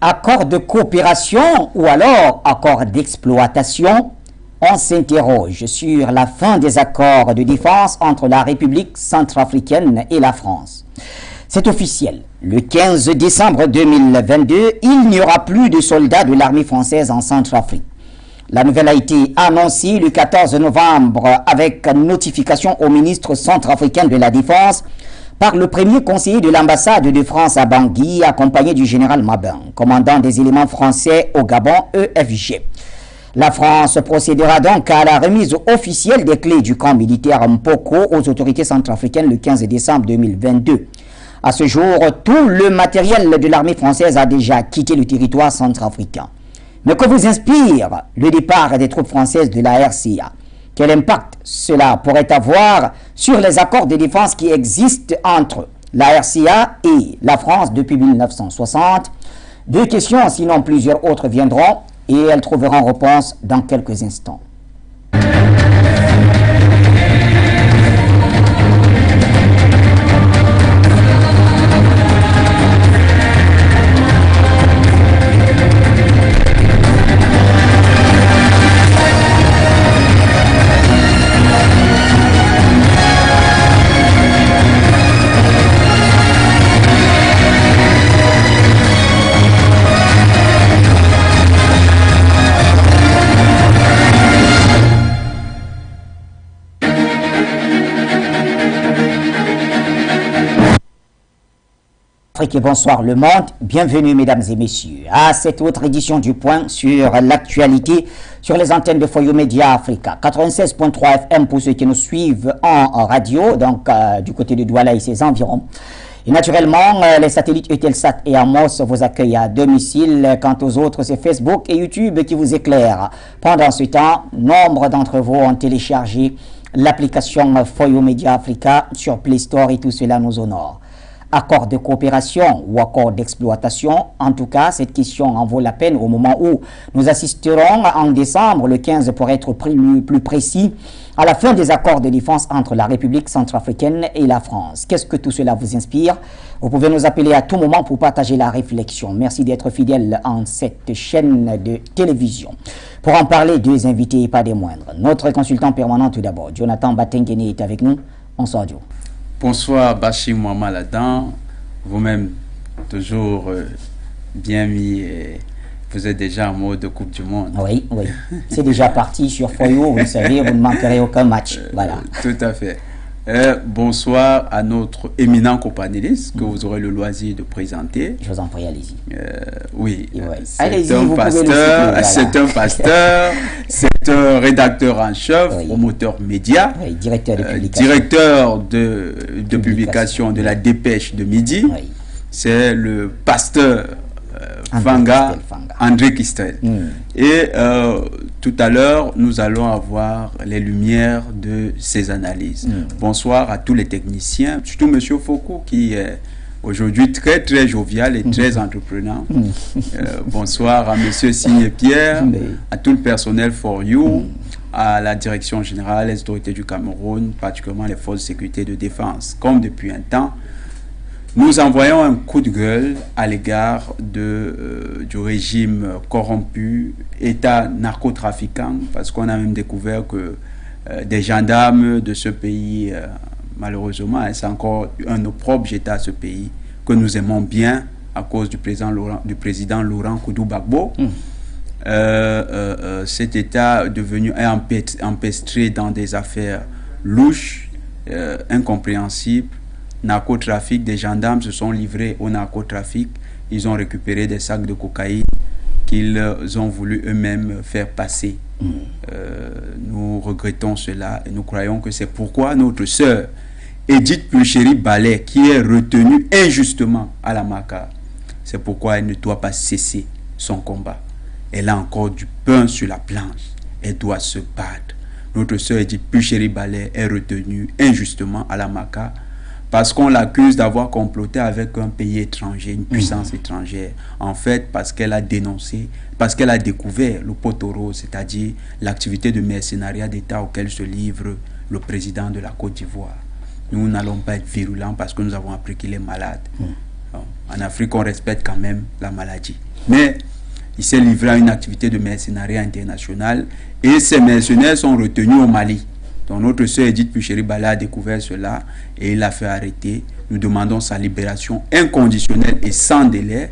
Accord de coopération ou alors accord d'exploitation? On s'interroge sur la fin des accords de défense entre la République centrafricaine et la France. C'est officiel. Le 15 décembre 2022, il n'y aura plus de soldats de l'armée française en Centrafrique. La nouvelle a été annoncée le 14 novembre avec notification au ministre centrafricain de la Défense par le premier conseiller de l'ambassade de France à Bangui, accompagné du général Mabin, commandant des éléments français au Gabon EFG. La France procédera donc à la remise officielle des clés du camp militaire Mpoko aux autorités centrafricaines le 15 décembre 2022. À ce jour, tout le matériel de l'armée française a déjà quitté le territoire centrafricain. Mais que vous inspire le départ des troupes françaises de la RCA? Quel impact cela pourrait avoir sur les accords de défense qui existent entre la RCA et la France depuis 1960? Deux questions, sinon plusieurs autres viendront et elles trouveront réponse dans quelques instants. Et bonsoir le monde, bienvenue mesdames et messieurs à cette autre édition du Point sur l'actualité sur les antennes de Foyo Média Africa 96.3 FM pour ceux qui nous suivent en radio, donc du côté de Douala et ses environs. Et naturellement, les satellites Eutelsat et Amos vous accueillent à domicile. Quant aux autres, c'est Facebook et YouTube qui vous éclairent. Pendant ce temps, nombre d'entre vous ont téléchargé l'application Foyo Média Africa sur Play Store et tout cela nous honore. Accord de coopération ou accord d'exploitation, en tout cas, cette question en vaut la peine au moment où nous assisterons en décembre, le 15 pour être plus précis, à la fin des accords de défense entre la République centrafricaine et la France. Qu'est-ce que tout cela vous inspire? Vous pouvez nous appeler à tout moment pour partager la réflexion. Merci d'être fidèle en cette chaîne de télévision. Pour en parler, deux invités et pas des moindres. Notre consultant permanent tout d'abord, Jonathan Batengene est avec nous. Bonsoir, Joe. Bonsoir Bachir Mohamed Ladan, vous-même toujours bien mis, vous êtes déjà en mode de Coupe du Monde. Oui, oui, c'est déjà parti sur Foyo, vous savez, vous ne manquerez aucun match. Voilà. Tout à fait. Bonsoir à notre éminent copanéliste que vous aurez le loisir de présenter. Je vous en prie, allez-y. Oui, c'est un pasteur, c'est un pasteur, c'est un rédacteur en chef, promoteur média, directeur de publication, directeur de publication de la Dépêche de Midi. C'est le pasteur André Kistel. Et tout à l'heure, nous allons avoir les lumières de ces analyses. Bonsoir à tous les techniciens, surtout M. Foucault qui est aujourd'hui très jovial et très entreprenant. Bonsoir à M. Signe Pierre, à tout le personnel For You, à la direction générale, les autorités du Cameroun, particulièrement les forces de sécurité et de défense. Comme depuis un temps, nous envoyons un coup de gueule à l'égard du régime corrompu, État narcotrafiquant, parce qu'on a même découvert que des gendarmes de ce pays, malheureusement, c'est encore un opprobre jeté à ce pays, que nous aimons bien à cause du président Laurent Koudou-Bagbo. Cet État est devenu empêtré dans des affaires louches, incompréhensibles. Narcotrafic, des gendarmes se sont livrés au narcotrafic, ils ont récupéré des sacs de cocaïne qu'ils ont voulu eux-mêmes faire passer. Nous regrettons cela et nous croyons que c'est pourquoi notre sœur Edith Pulchéry Ballet, qui est retenue injustement à la MACA, c'est pourquoi elle ne doit pas cesser son combat. Elle a encore du pain sur la planche, elle doit se battre. Notre sœur Edith Pulchéry Ballet est retenue injustement à la MACA parce qu'on l'accuse d'avoir comploté avec un pays étranger, une puissance étrangère. En fait, parce qu'elle a dénoncé, parce qu'elle a découvert le potoro, c'est-à-dire l'activité de mercenariat d'État auquel se livre le président de la Côte d'Ivoire. Nous n'allons pas être virulents parce que nous avons appris qu'il est malade. En Afrique, on respecte quand même la maladie. Mais il s'est livré à une activité de mercenariat international et ces mercenaires sont retenus au Mali. Donc notre sœur Edith Pucheri-Bala a découvert cela et il l'a fait arrêter. Nous demandons sa libération inconditionnelle et sans délai.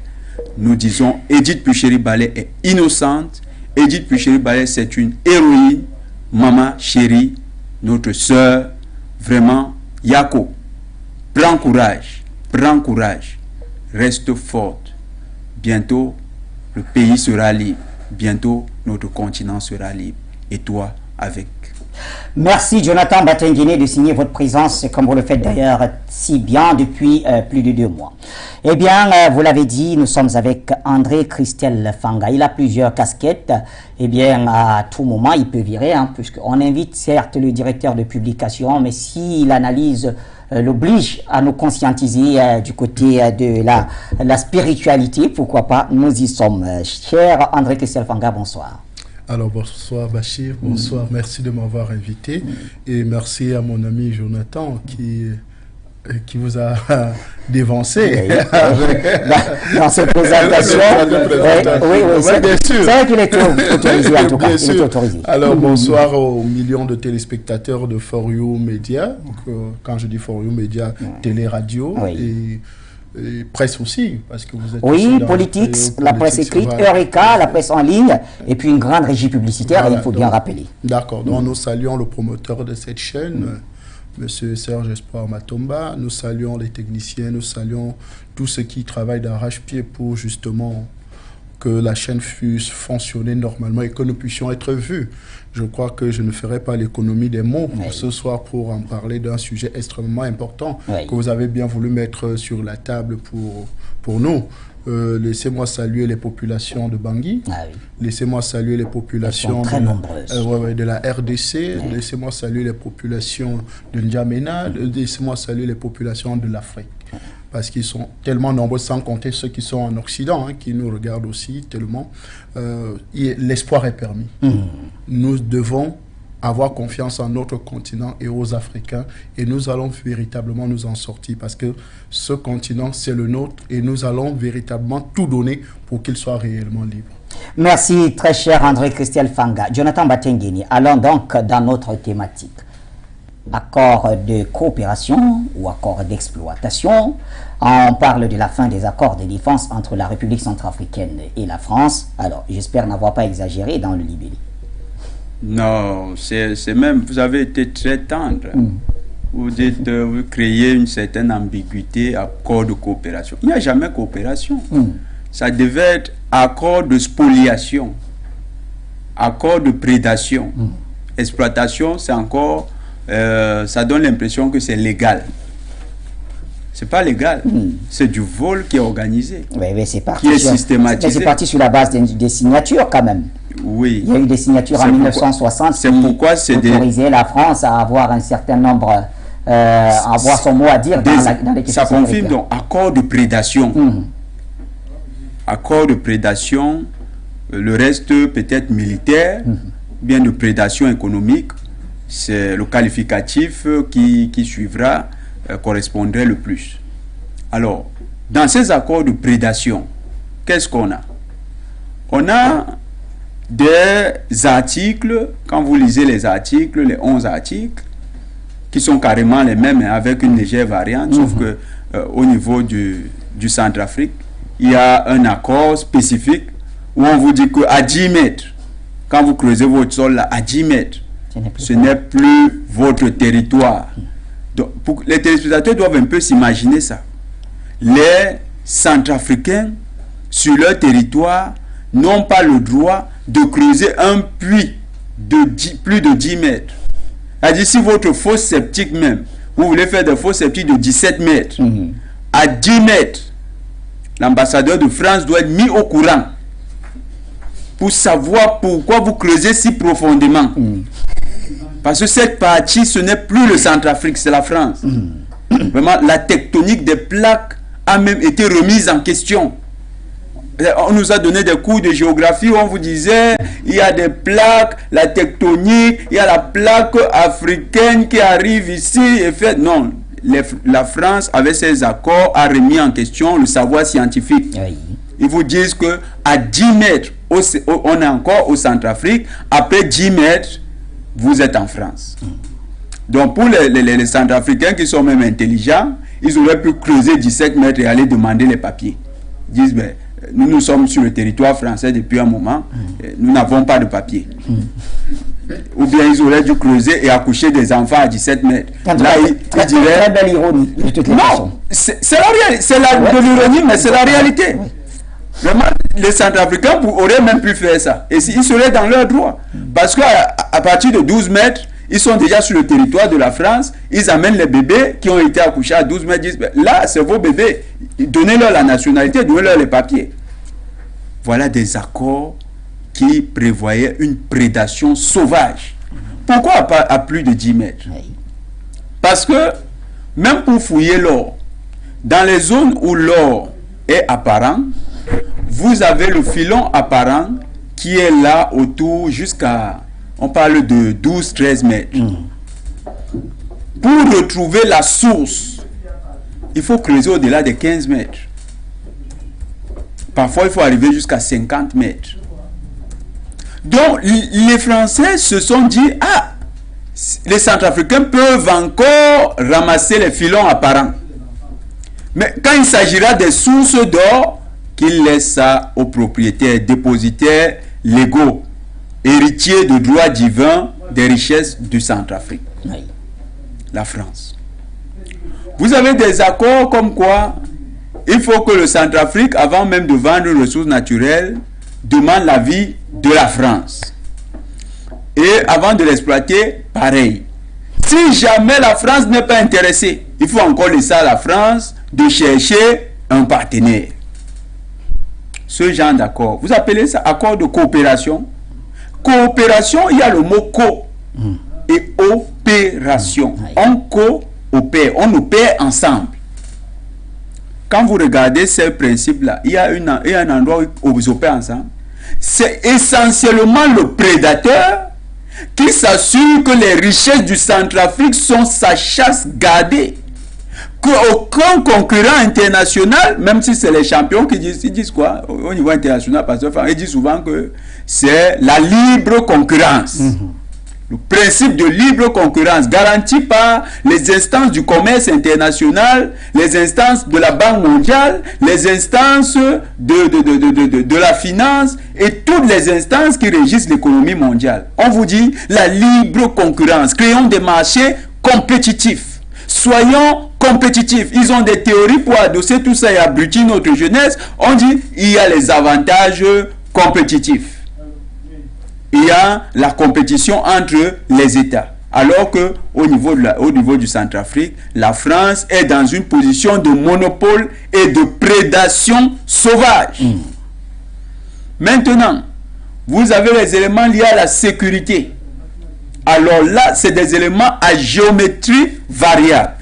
Nous disons Edith Pucheri-Bala est innocente. Edith Pucheri-Bala, c'est une héroïne. Maman chérie, notre sœur, vraiment, Yako, prends courage, reste forte. Bientôt, le pays sera libre. Bientôt, notre continent sera libre. Et toi, avec. Merci Jonathan Batengene de signer votre présence, comme vous le faites d'ailleurs si bien depuis plus de 2 mois. Eh bien, vous l'avez dit, nous sommes avec André Christelle Fanga. Il a plusieurs casquettes. Eh bien, à tout moment, il peut virer, hein, puisqu'on invite certes le directeur de publication, mais si l'analyse l'oblige à nous conscientiser du côté de la spiritualité, pourquoi pas, nous y sommes. Cher André Christelle Fanga, bonsoir. Alors bonsoir Bachir, bonsoir, merci de m'avoir invité et merci à mon ami Jonathan qui vous a dévancé dans cette présentation. Oui, bien sûr. C'est vrai qu'il est autorisé en tout cas. Il est autorisé. Alors bonsoir aux millions de téléspectateurs de For You Media. Quand je dis For You Media, télé, radio et presse aussi, parce que vous êtes oui, politique, la presse écrite, Eureka, la presse en ligne, et puis une grande régie publicitaire, voilà, il faut bien rappeler. D'accord, donc nous saluons le promoteur de cette chaîne, Monsieur Serge Espoir Matomba, nous saluons les techniciens, nous saluons tous ceux qui travaillent d'arrache-pied pour justement que la chaîne puisse fonctionner normalement et que nous puissions être vus. Je crois que je ne ferai pas l'économie des mots ce soir pour en parler d'un sujet extrêmement important que vous avez bien voulu mettre sur la table pour nous. Laissez-moi saluer les populations de Bangui, laissez-moi saluer les populations de la RDC, laissez-moi saluer les populations de N'Djamena, laissez-moi saluer les populations de l'Afrique. Parce qu'ils sont tellement nombreux, sans compter ceux qui sont en Occident, hein, qui nous regardent aussi tellement. L'espoir est permis. Nous devons avoir confiance en notre continent et aux Africains, et nous allons véritablement nous en sortir, parce que ce continent, c'est le nôtre, et nous allons véritablement tout donner pour qu'il soit réellement libre. Merci, très cher André Christelle Fanga. Jonathan Batengene, allons donc dans notre thématique. Accord de coopération ou accord d'exploitation. On parle de la fin des accords de défense entre la République centrafricaine et la France. Alors, j'espère n'avoir pas exagéré dans le libellé. Non, c'est même, vous avez été très tendre. Vous dites, vous créez une certaine ambiguïté, accord de coopération. Il n'y a jamais coopération. Ça devait être accord de spoliation, accord de prédation. Exploitation, c'est encore... ça donne l'impression que c'est légal. C'est pas légal. C'est du vol qui est organisé. Oui, c'est parti. Qui est systématisé. Mais c'est parti sur la base des signatures quand même. Oui. Il y a eu des signatures en 1960 qui autorisaient la France à avoir un certain nombre, à avoir son mot à dire dans les questions. Ça confirme donc accord de prédation. Accord de prédation, le reste peut-être militaire, bien de prédation économique. C'est le qualificatif qui suivra correspondrait le plus. Alors, dans ces accords de prédation, qu'est-ce qu'on a? On a des articles, quand vous lisez les articles, les 11 articles, qui sont carrément les mêmes avec une légère variante, sauf que au niveau du Centrafrique, il y a un accord spécifique où on vous dit qu'à 10 mètres, quand vous creusez votre sol là, à 10 mètres, ce n'est plus votre territoire. Donc, les téléspectateurs doivent un peu s'imaginer ça. Les Centrafricains, sur leur territoire, n'ont pas le droit de creuser un puits de plus de 10 mètres. C'est-à-dire, si votre fosse septique même, vous voulez faire des fosses septiques de 17 mètres, à 10 mètres, l'ambassadeur de France doit être mis au courant pour savoir pourquoi vous creusez si profondément. Parce que cette partie, ce n'est plus le Centrafrique, c'est la France. Vraiment, la tectonique des plaques a même été remise en question. On nous a donné des cours de géographie où on vous disait, il y a des plaques, la tectonique, il y a la plaque africaine qui arrive ici et fait... Non, la France, avec ses accords, a remis en question le savoir scientifique. Oui. Ils vous disent que à 10 mètres, on est encore au Centrafrique. Après 10 mètres, vous êtes en France. Donc pour les Centrafricains qui sont même intelligents, ils auraient pu creuser 17 mètres et aller demander les papiers. Ils disent, ben, nous sommes sur le territoire français depuis un moment, nous n'avons pas de papiers. Ou bien ils auraient dû creuser et accoucher des enfants à 17 mètres. Là, ils diraient... Très belle ironie, de toutes les façons. Non, c'est de l'ironie, mais c'est la réalité. Vraiment, les Centrafricains auraient même pu faire ça. Et ils seraient dans leur droit. Parce qu'à partir de 12 mètres, ils sont déjà sur le territoire de la France. Ils amènent les bébés qui ont été accouchés à 12 mètres. Ils disent, là, c'est vos bébés. Donnez-leur la nationalité, donnez-leur les papiers. Voilà des accords qui prévoyaient une prédation sauvage. Pourquoi à plus de 10 mètres? Parce que même pour fouiller l'or, dans les zones où l'or est apparent, vous avez le filon apparent qui est là autour jusqu'à, on parle de 12-13 mètres. Pour retrouver la source, il faut creuser au-delà de 15 mètres. Parfois, il faut arriver jusqu'à 50 mètres. Donc, les Français se sont dit, ah, les Centrafricains peuvent encore ramasser les filons apparents. Mais quand il s'agira des sources d'or, qu'ils laissent ça aux propriétaires, dépositaires légaux, héritiers de droits divins des richesses du Centrafrique. Oui. La France. Vous avez des accords comme quoi il faut que le Centrafrique, avant même de vendre une ressource naturelle, demande l'avis de la France. Et avant de l'exploiter, pareil. Si jamais la France n'est pas intéressée, il faut encore laisser à la France de chercher un partenaire. Ce genre d'accord. Vous appelez ça accord de coopération. Coopération, il y a le mot co et opération. On coopère, on opère ensemble. Quand vous regardez ces principes-là, il y a un endroit où vous opérez ensemble. C'est essentiellement le prédateur qui s'assure que les richesses du Centrafrique sont sa chasse gardée. Qu'aucun concurrent international, même si c'est les champions qui disent, ils disent quoi au niveau international, parce qu'ils disent souvent que c'est la libre concurrence. Le principe de libre concurrence garanti par les instances du commerce international, les instances de la Banque mondiale, les instances de la finance et toutes les instances qui régissent l'économie mondiale. On vous dit la libre concurrence. Créons des marchés compétitifs. Soyons compétitifs. Ils ont des théories pour adosser tout ça et abrutir notre jeunesse. On dit il y a les avantages compétitifs. Il y a la compétition entre les États. Alors que au niveau du Centrafrique, la France est dans une position de monopole et de prédation sauvage. Maintenant, vous avez les éléments liés à la sécurité. Alors là, c'est des éléments à géométrie variable.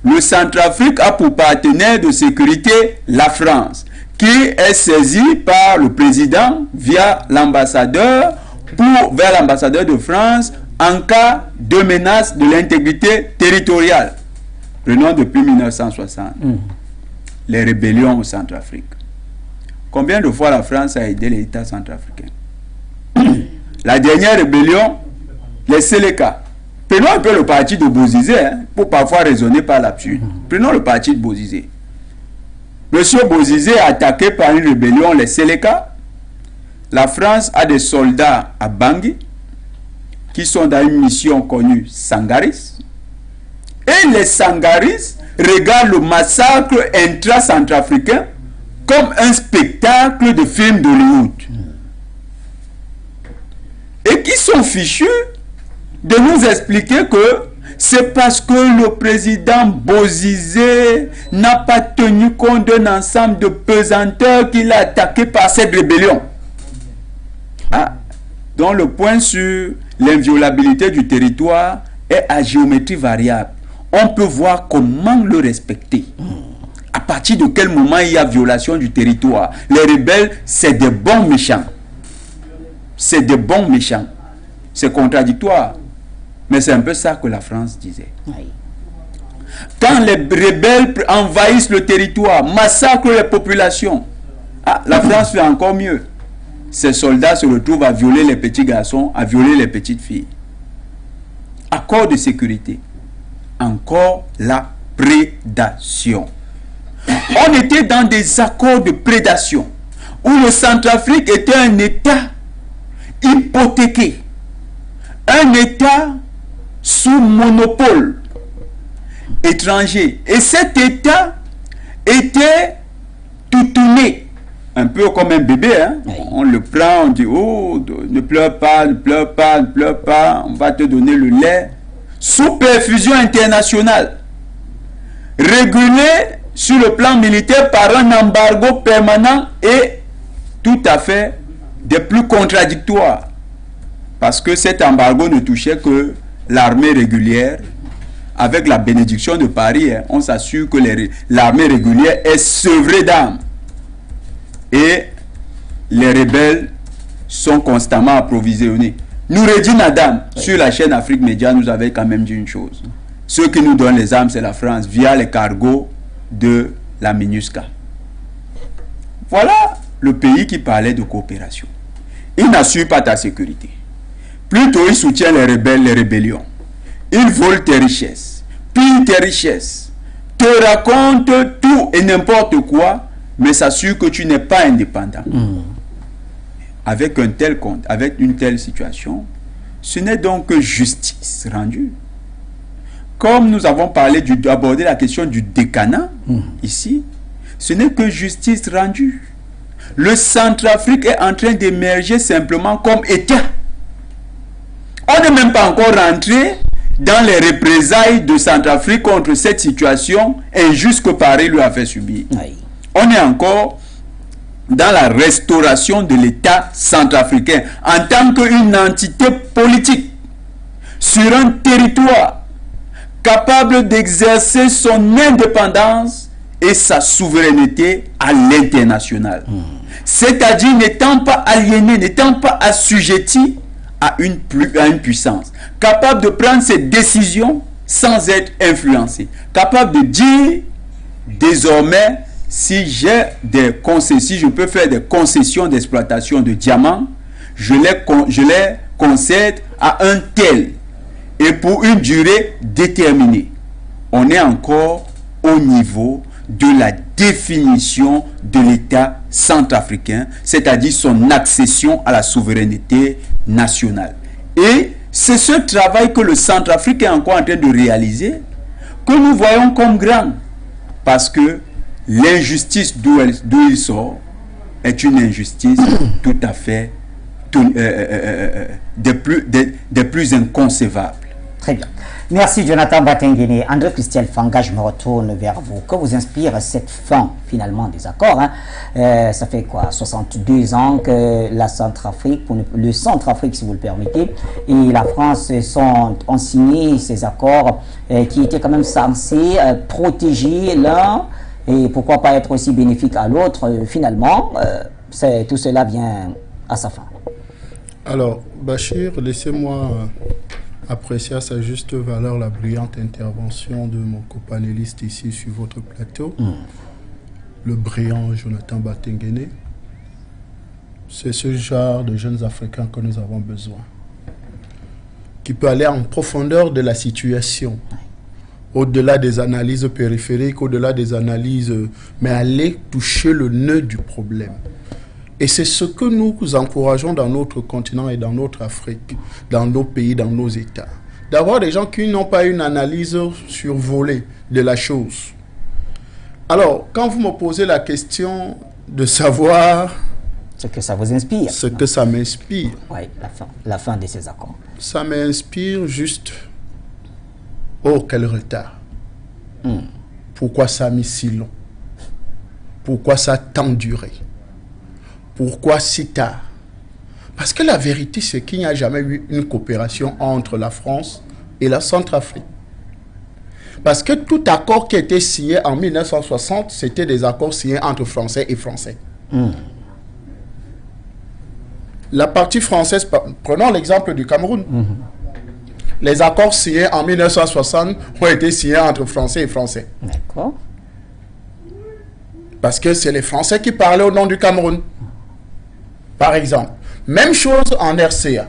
Le Centrafrique a pour partenaire de sécurité la France, qui est saisi par le président via l'ambassadeur vers l'ambassadeur de France en cas de menace de l'intégrité territoriale. Prenons depuis 1960 les rébellions au Centrafrique. Combien de fois la France a aidé l'État centrafricain? La dernière rébellion, les Séléka. Prenons un peu le parti de Bozizé, pour parfois raisonner par l'absurde. Prenons le parti de Bozizé. Monsieur Bozizé a attaqué par une rébellion les Séléka. La France a des soldats à Bangui qui sont dans une mission connue Sangaris. Et les Sangaris regardent le massacre intra-centrafricain comme un spectacle de film d'Hollywood. Et qui sont fichus de nous expliquer que c'est parce que le président Bozizé n'a pas tenu compte d'un ensemble de pesanteurs qu'il a attaqué par cette rébellion. Donc le point sur l'inviolabilité du territoire est à géométrie variable. On peut voir comment le respecter. À partir de quel moment il y a violation du territoire. Les rebelles, c'est des bons méchants. C'est des bons méchants. C'est contradictoire. Mais c'est un peu ça que la France disait. Oui. Quand les rebelles envahissent le territoire, massacrent les populations, la France fait encore mieux. Ces soldats se retrouvent à violer les petits garçons, à violer les petites filles. Accord de sécurité. Encore la prédation. On était dans des accords de prédation où le Centrafrique était un État hypothéqué, un État sous monopole étranger. Et cet État était toutonné, un peu comme un bébé. Hein? Oui. On le prend, on dit, oh, ne pleure pas, ne pleure pas, ne pleure pas, on va te donner le lait. Sous perfusion internationale, régulé sur le plan militaire par un embargo permanent et tout à fait des plus contradictoires. Parce que cet embargo ne touchait que l'armée régulière. Avec la bénédiction de Paris, hein, on s'assure que l'armée régulière est sevrée d'armes. Et les rebelles sont constamment approvisionnés. Noureddin Adam, sur la chaîne Afrique Média, nous avait quand même dit une chose. Ceux qui nous donnent les armes, c'est la France, via les cargos de la MINUSCA. Voilà le pays qui parlait de coopération. Il n'assure pas ta sécurité. Plutôt, il soutient les rebelles, les rébellions. Il vole tes richesses, pille tes richesses, te raconte tout et n'importe quoi, mais s'assure que tu n'es pas indépendant. Avec un tel compte, avec une telle situation, ce n'est donc que justice rendue. Comme nous avons abordé la question du décanat, ici, ce n'est que justice rendue. Le Centrafrique est en train d'émerger simplement comme État. On n'est même pas encore rentré dans les représailles de Centrafrique contre cette situation injuste que Paris lui a fait subir. Oui. On est encore dans la restauration de l'État centrafricain en tant qu'une entité politique sur un territoire capable d'exercer son indépendance et sa souveraineté à l'international. C'est-à-dire n'étant pas aliéné, n'étant pas assujetti à une puissance, capable de prendre ses décisions sans être influencé, capable de dire désormais si j'ai des concessions, si je peux faire des concessions d'exploitation de diamants, je les concède à un tel et pour une durée déterminée. On est encore au niveau de la définition de l'État centrafricain, c'est-à-dire son accession à la souveraineté nationale. Et c'est ce travail que le Centrafrique est encore en train de réaliser, que nous voyons comme grand, parce que l'injustice d'où il sort est une injustice tout à fait des plus inconcevables. Très bien. Merci Jonathan Batengene. André Christiel Fanga, je me retourne vers vous. Que vous inspire cette fin finalement des accords, hein? Ça fait quoi, 62 ans que la Centrafrique, le Centrafrique si vous le permettez, et la France ont signé ces accords qui étaient quand même censés protéger l'un et pourquoi pas être aussi bénéfique à l'autre. Finalement, tout cela vient à sa fin. Alors, Bachir, laissez-moi apprécier à sa juste valeur la brillante intervention de mon copanéliste ici sur votre plateau, le brillant Jonathan Batengene. C'est ce genre de jeunes Africains que nous avons besoin, qui peut aller en profondeur de la situation, au-delà des analyses périphériques, au-delà des analyses, mais aller toucher le nœud du problème. Et c'est ce que nous encourageons dans notre continent et dans notre Afrique, dans nos pays, dans nos États. D'avoir des gens qui n'ont pas une analyse survolée de la chose. Alors, quand vous me posez la question de savoir... Ce que ça vous inspire. Ce que ça m'inspire. Oui, la fin de ces accords. Ça m'inspire juste... Oh, quel retard. Pourquoi ça a mis si long? Pourquoi ça a tant duré? Pourquoi si tard? Parce que la vérité, c'est qu'il n'y a jamais eu une coopération entre la France et la Centrafrique. Parce que tout accord qui a été signé en 1960, c'était des accords signés entre Français et Français. La partie française, prenons l'exemple du Cameroun. les accords signés en 1960 ont été signés entre Français et Français. D'accord. Parce que c'est les Français qui parlaient au nom du Cameroun. Par exemple. Même chose en RCA.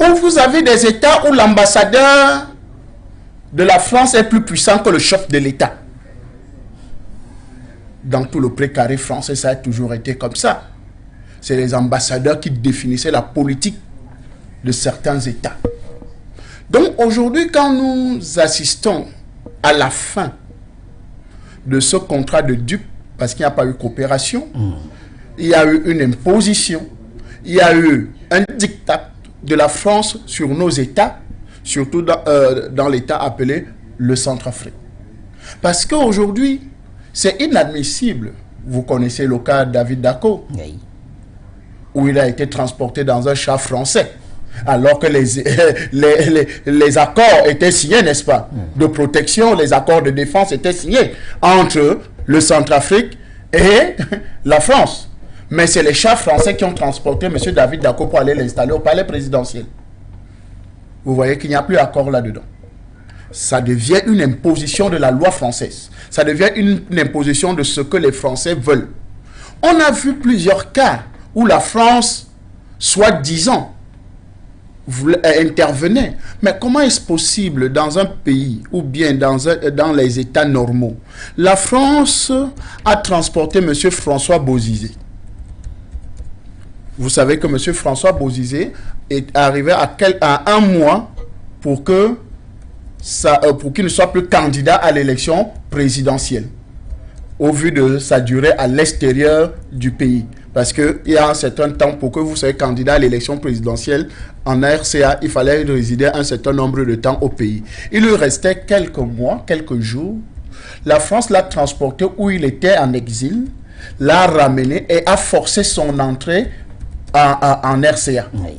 Où vous avez des États où l'ambassadeur de la France est plus puissant que le chef de l'État. Dans tout le précaré français, ça a toujours été comme ça. C'est les ambassadeurs qui définissaient la politique de certains États. Donc aujourd'hui, quand nous assistons à la fin de ce contrat de dupe, parce qu'il n'y a pas eu coopération, il y a eu une imposition, il y a eu un diktat de la France sur nos États, surtout dans l'État appelé le Centrafrique. Parce qu'aujourd'hui, c'est inadmissible. Vous connaissez le cas de David Dacko, Oui. où il a été transporté dans un char français, alors que les accords étaient signés, n'est-ce pas, de protection, les accords de défense étaient signés entre le Centrafrique et la France. Mais c'est les chars français qui ont transporté M. David Dacko pour aller l'installer au palais présidentiel. Vous voyez qu'il n'y a plus d'accord là-dedans. Ça devient une imposition de la loi française. Ça devient une imposition de ce que les Français veulent. On a vu plusieurs cas où la France, soi-disant, intervenait. Mais comment est-ce possible dans un pays ou bien dans les États normaux? La France a transporté M. François Bozizé. Vous savez que M. François Bozizé est arrivé à un mois pour qu'il ne soit plus candidat à l'élection présidentielle, au vu de sa durée à l'extérieur du pays. Parce qu'il y a un certain temps, pour que vous soyez candidat à l'élection présidentielle en RCA, il fallait résider un certain nombre de temps au pays. Il lui restait quelques mois, quelques jours. La France l'a transporté où il était en exil, l'a ramené et a forcé son entrée en RCA. Oui.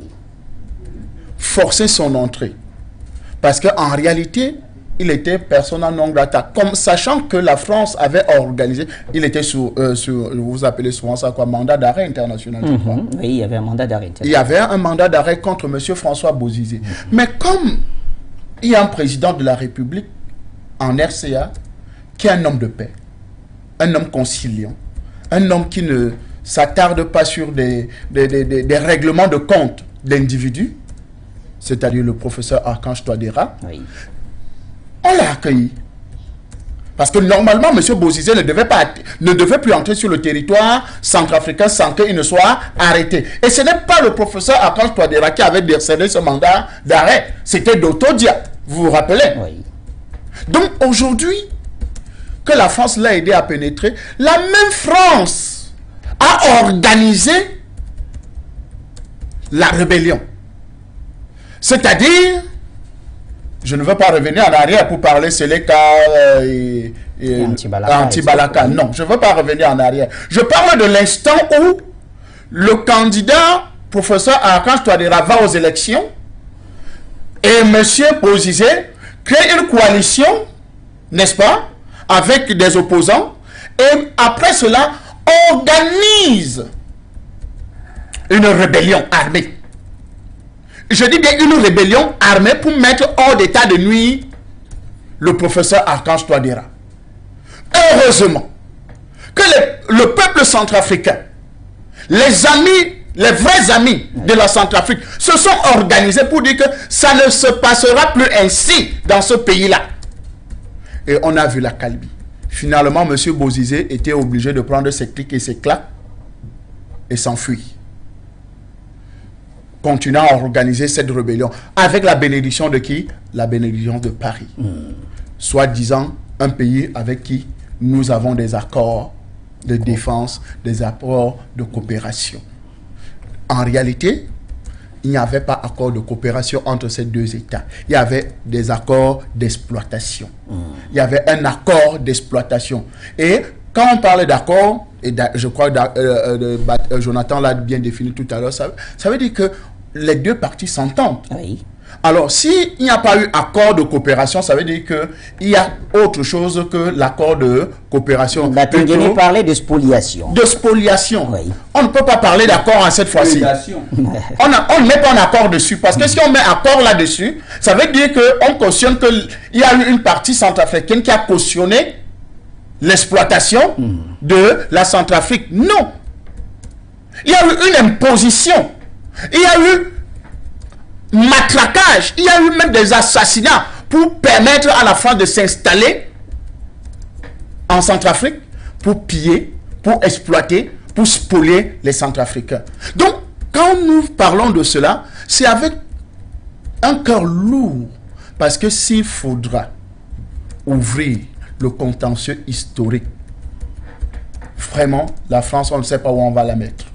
Forcer son entrée. Parce qu'en réalité, il était persona non grata. Comme sachant que la France avait organisé, il était sur vous appelez souvent ça quoi, mandat d'arrêt international. Je crois. Oui, il y avait un mandat d'arrêt. Il y avait un mandat d'arrêt contre M. François Bozizé. Mais comme il y a un président de la République en RCA qui est un homme de paix, un homme conciliant, un homme qui ne s'attarde pas sur des règlements de compte d'individus, c'est-à-dire le professeur Archange Touadéra, Oui. on l'a accueilli. Parce que normalement, M. Bozizé ne devait plus entrer sur le territoire centrafricain sans qu'il ne soit arrêté. Et ce n'est pas le professeur Archange Touadéra qui avait décerné ce mandat d'arrêt. C'était Doto Dia. Vous vous rappelez? Oui. Donc aujourd'hui, que la France l'a aidé à pénétrer, la même France a organisé la rébellion. C'est-à-dire, je ne veux pas revenir en arrière pour parler Séléka et Antibalaka. Non, je ne veux pas revenir en arrière. Je parle de l'instant où le candidat, professeur Archange Touadéra, va aux élections et M. Bozizé crée une coalition, n'est-ce pas, avec des opposants, et après cela, organise une rébellion armée. Je dis bien une rébellion armée pour mettre hors d'état de nuire le professeur Archange Touadéra. Heureusement que le peuple centrafricain, les amis, les vrais amis de la Centrafrique se sont organisés pour dire que ça ne se passera plus ainsi dans ce pays-là. Et on a vu la calmie. Finalement, M. Bozizé était obligé de prendre ses clics et ses claques et s'enfuir. Continuant à organiser cette rébellion avec la bénédiction de qui? La bénédiction de Paris. Soi-disant un pays avec qui nous avons des accords de défense, des accords de coopération. En réalité, il n'y avait pas accord de coopération entre ces deux États. Il y avait des accords d'exploitation. Il y avait un accord d'exploitation. Et quand on parle d'accord, et je crois que Jonathan l'a bien défini tout à l'heure, ça veut dire que les deux parties s'entendent. Oui. Alors, s'il n'y a pas eu accord de coopération, ça veut dire qu'il y a autre chose que l'accord de coopération. Batengene parlait de spoliation. De spoliation. Oui. On ne peut pas parler d'accord à cette fois-ci. On ne met pas un accord dessus. Parce que si on met accord là-dessus, ça veut dire qu'on cautionne qu'il y a eu une partie centrafricaine qui a cautionné l'exploitation de la Centrafrique. Non. Il y a eu une imposition. Il y a eu matraquage. Il y a eu même des assassinats pour permettre à la France de s'installer en Centrafrique, pour piller, pour exploiter, pour spolier les Centrafricains. Donc, quand nous parlons de cela, c'est avec un cœur lourd. Parce que s'il faudra ouvrir le contentieux historique, vraiment, la France, on ne sait pas où on va la mettre.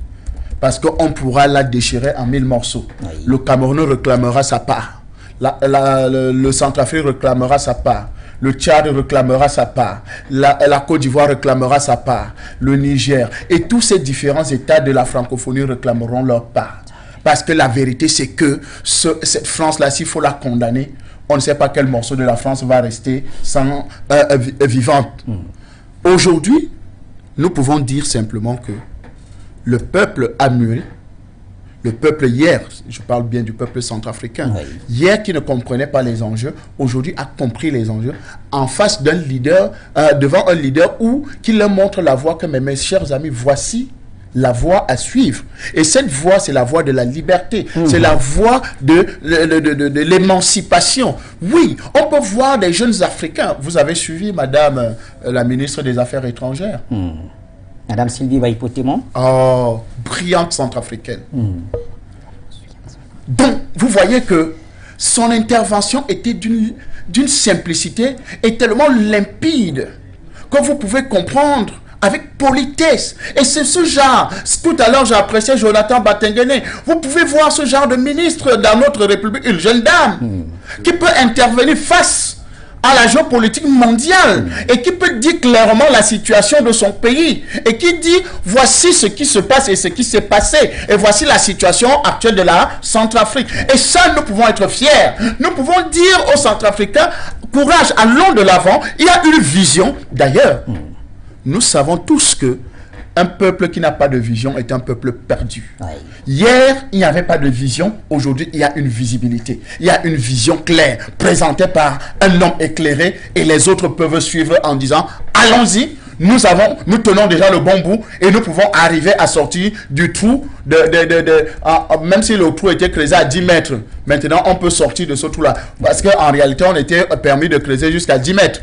Parce qu'on pourra la déchirer en 1000 morceaux. Oui. Le Cameroun réclamera sa part. Le Centrafrique réclamera sa part. Le Tchad réclamera sa part. La Côte d'Ivoire réclamera sa part. Le Niger. Et tous ces différents États de la francophonie réclameront leur part. Parce que la vérité, c'est que cette France-là, s'il faut la condamner, on ne sait pas quel morceau de la France va rester vivante. Aujourd'hui, nous pouvons dire simplement que le peuple a mûri. Le peuple hier, je parle bien du peuple centrafricain, oui. Hier qui ne comprenait pas les enjeux, aujourd'hui a compris les enjeux en face d'un leader, devant un leader qui leur montre la voie que mes chers amis, voici la voie à suivre. Et cette voie, c'est la voie de la liberté. C'est la voie de l'émancipation. Oui, on peut voir des jeunes Africains. Vous avez suivi, madame la ministre des Affaires étrangères. Madame Sylvie Waipotemon. Oh, brillante centrafricaine. Donc, vous voyez que son intervention était d'une simplicité et tellement limpide que vous pouvez comprendre avec politesse. Et c'est ce genre, tout à l'heure j'ai apprécié Jonathan Batengene, vous pouvez voir ce genre de ministre dans notre République, une jeune dame, qui peut intervenir face à la géopolitique mondiale et qui peut dire clairement la situation de son pays et qui dit voici ce qui se passe et ce qui s'est passé et voici la situation actuelle de la Centrafrique. Et ça, nous pouvons être fiers. Nous pouvons dire aux Centrafricains, courage, allons de l'avant. Il y a une vision. D'ailleurs, nous savons tous que un peuple qui n'a pas de vision est un peuple perdu. Oui. Hier, il n'y avait pas de vision. Aujourd'hui, il y a une visibilité. Il y a une vision claire, présentée par un homme éclairé. Et les autres peuvent suivre en disant, allons-y, nous tenons déjà le bon bout. Et nous pouvons arriver à sortir du trou, même si le trou était creusé à 10 mètres. Maintenant, on peut sortir de ce trou-là. Parce qu'en réalité, on était permis de creuser jusqu'à 10 mètres.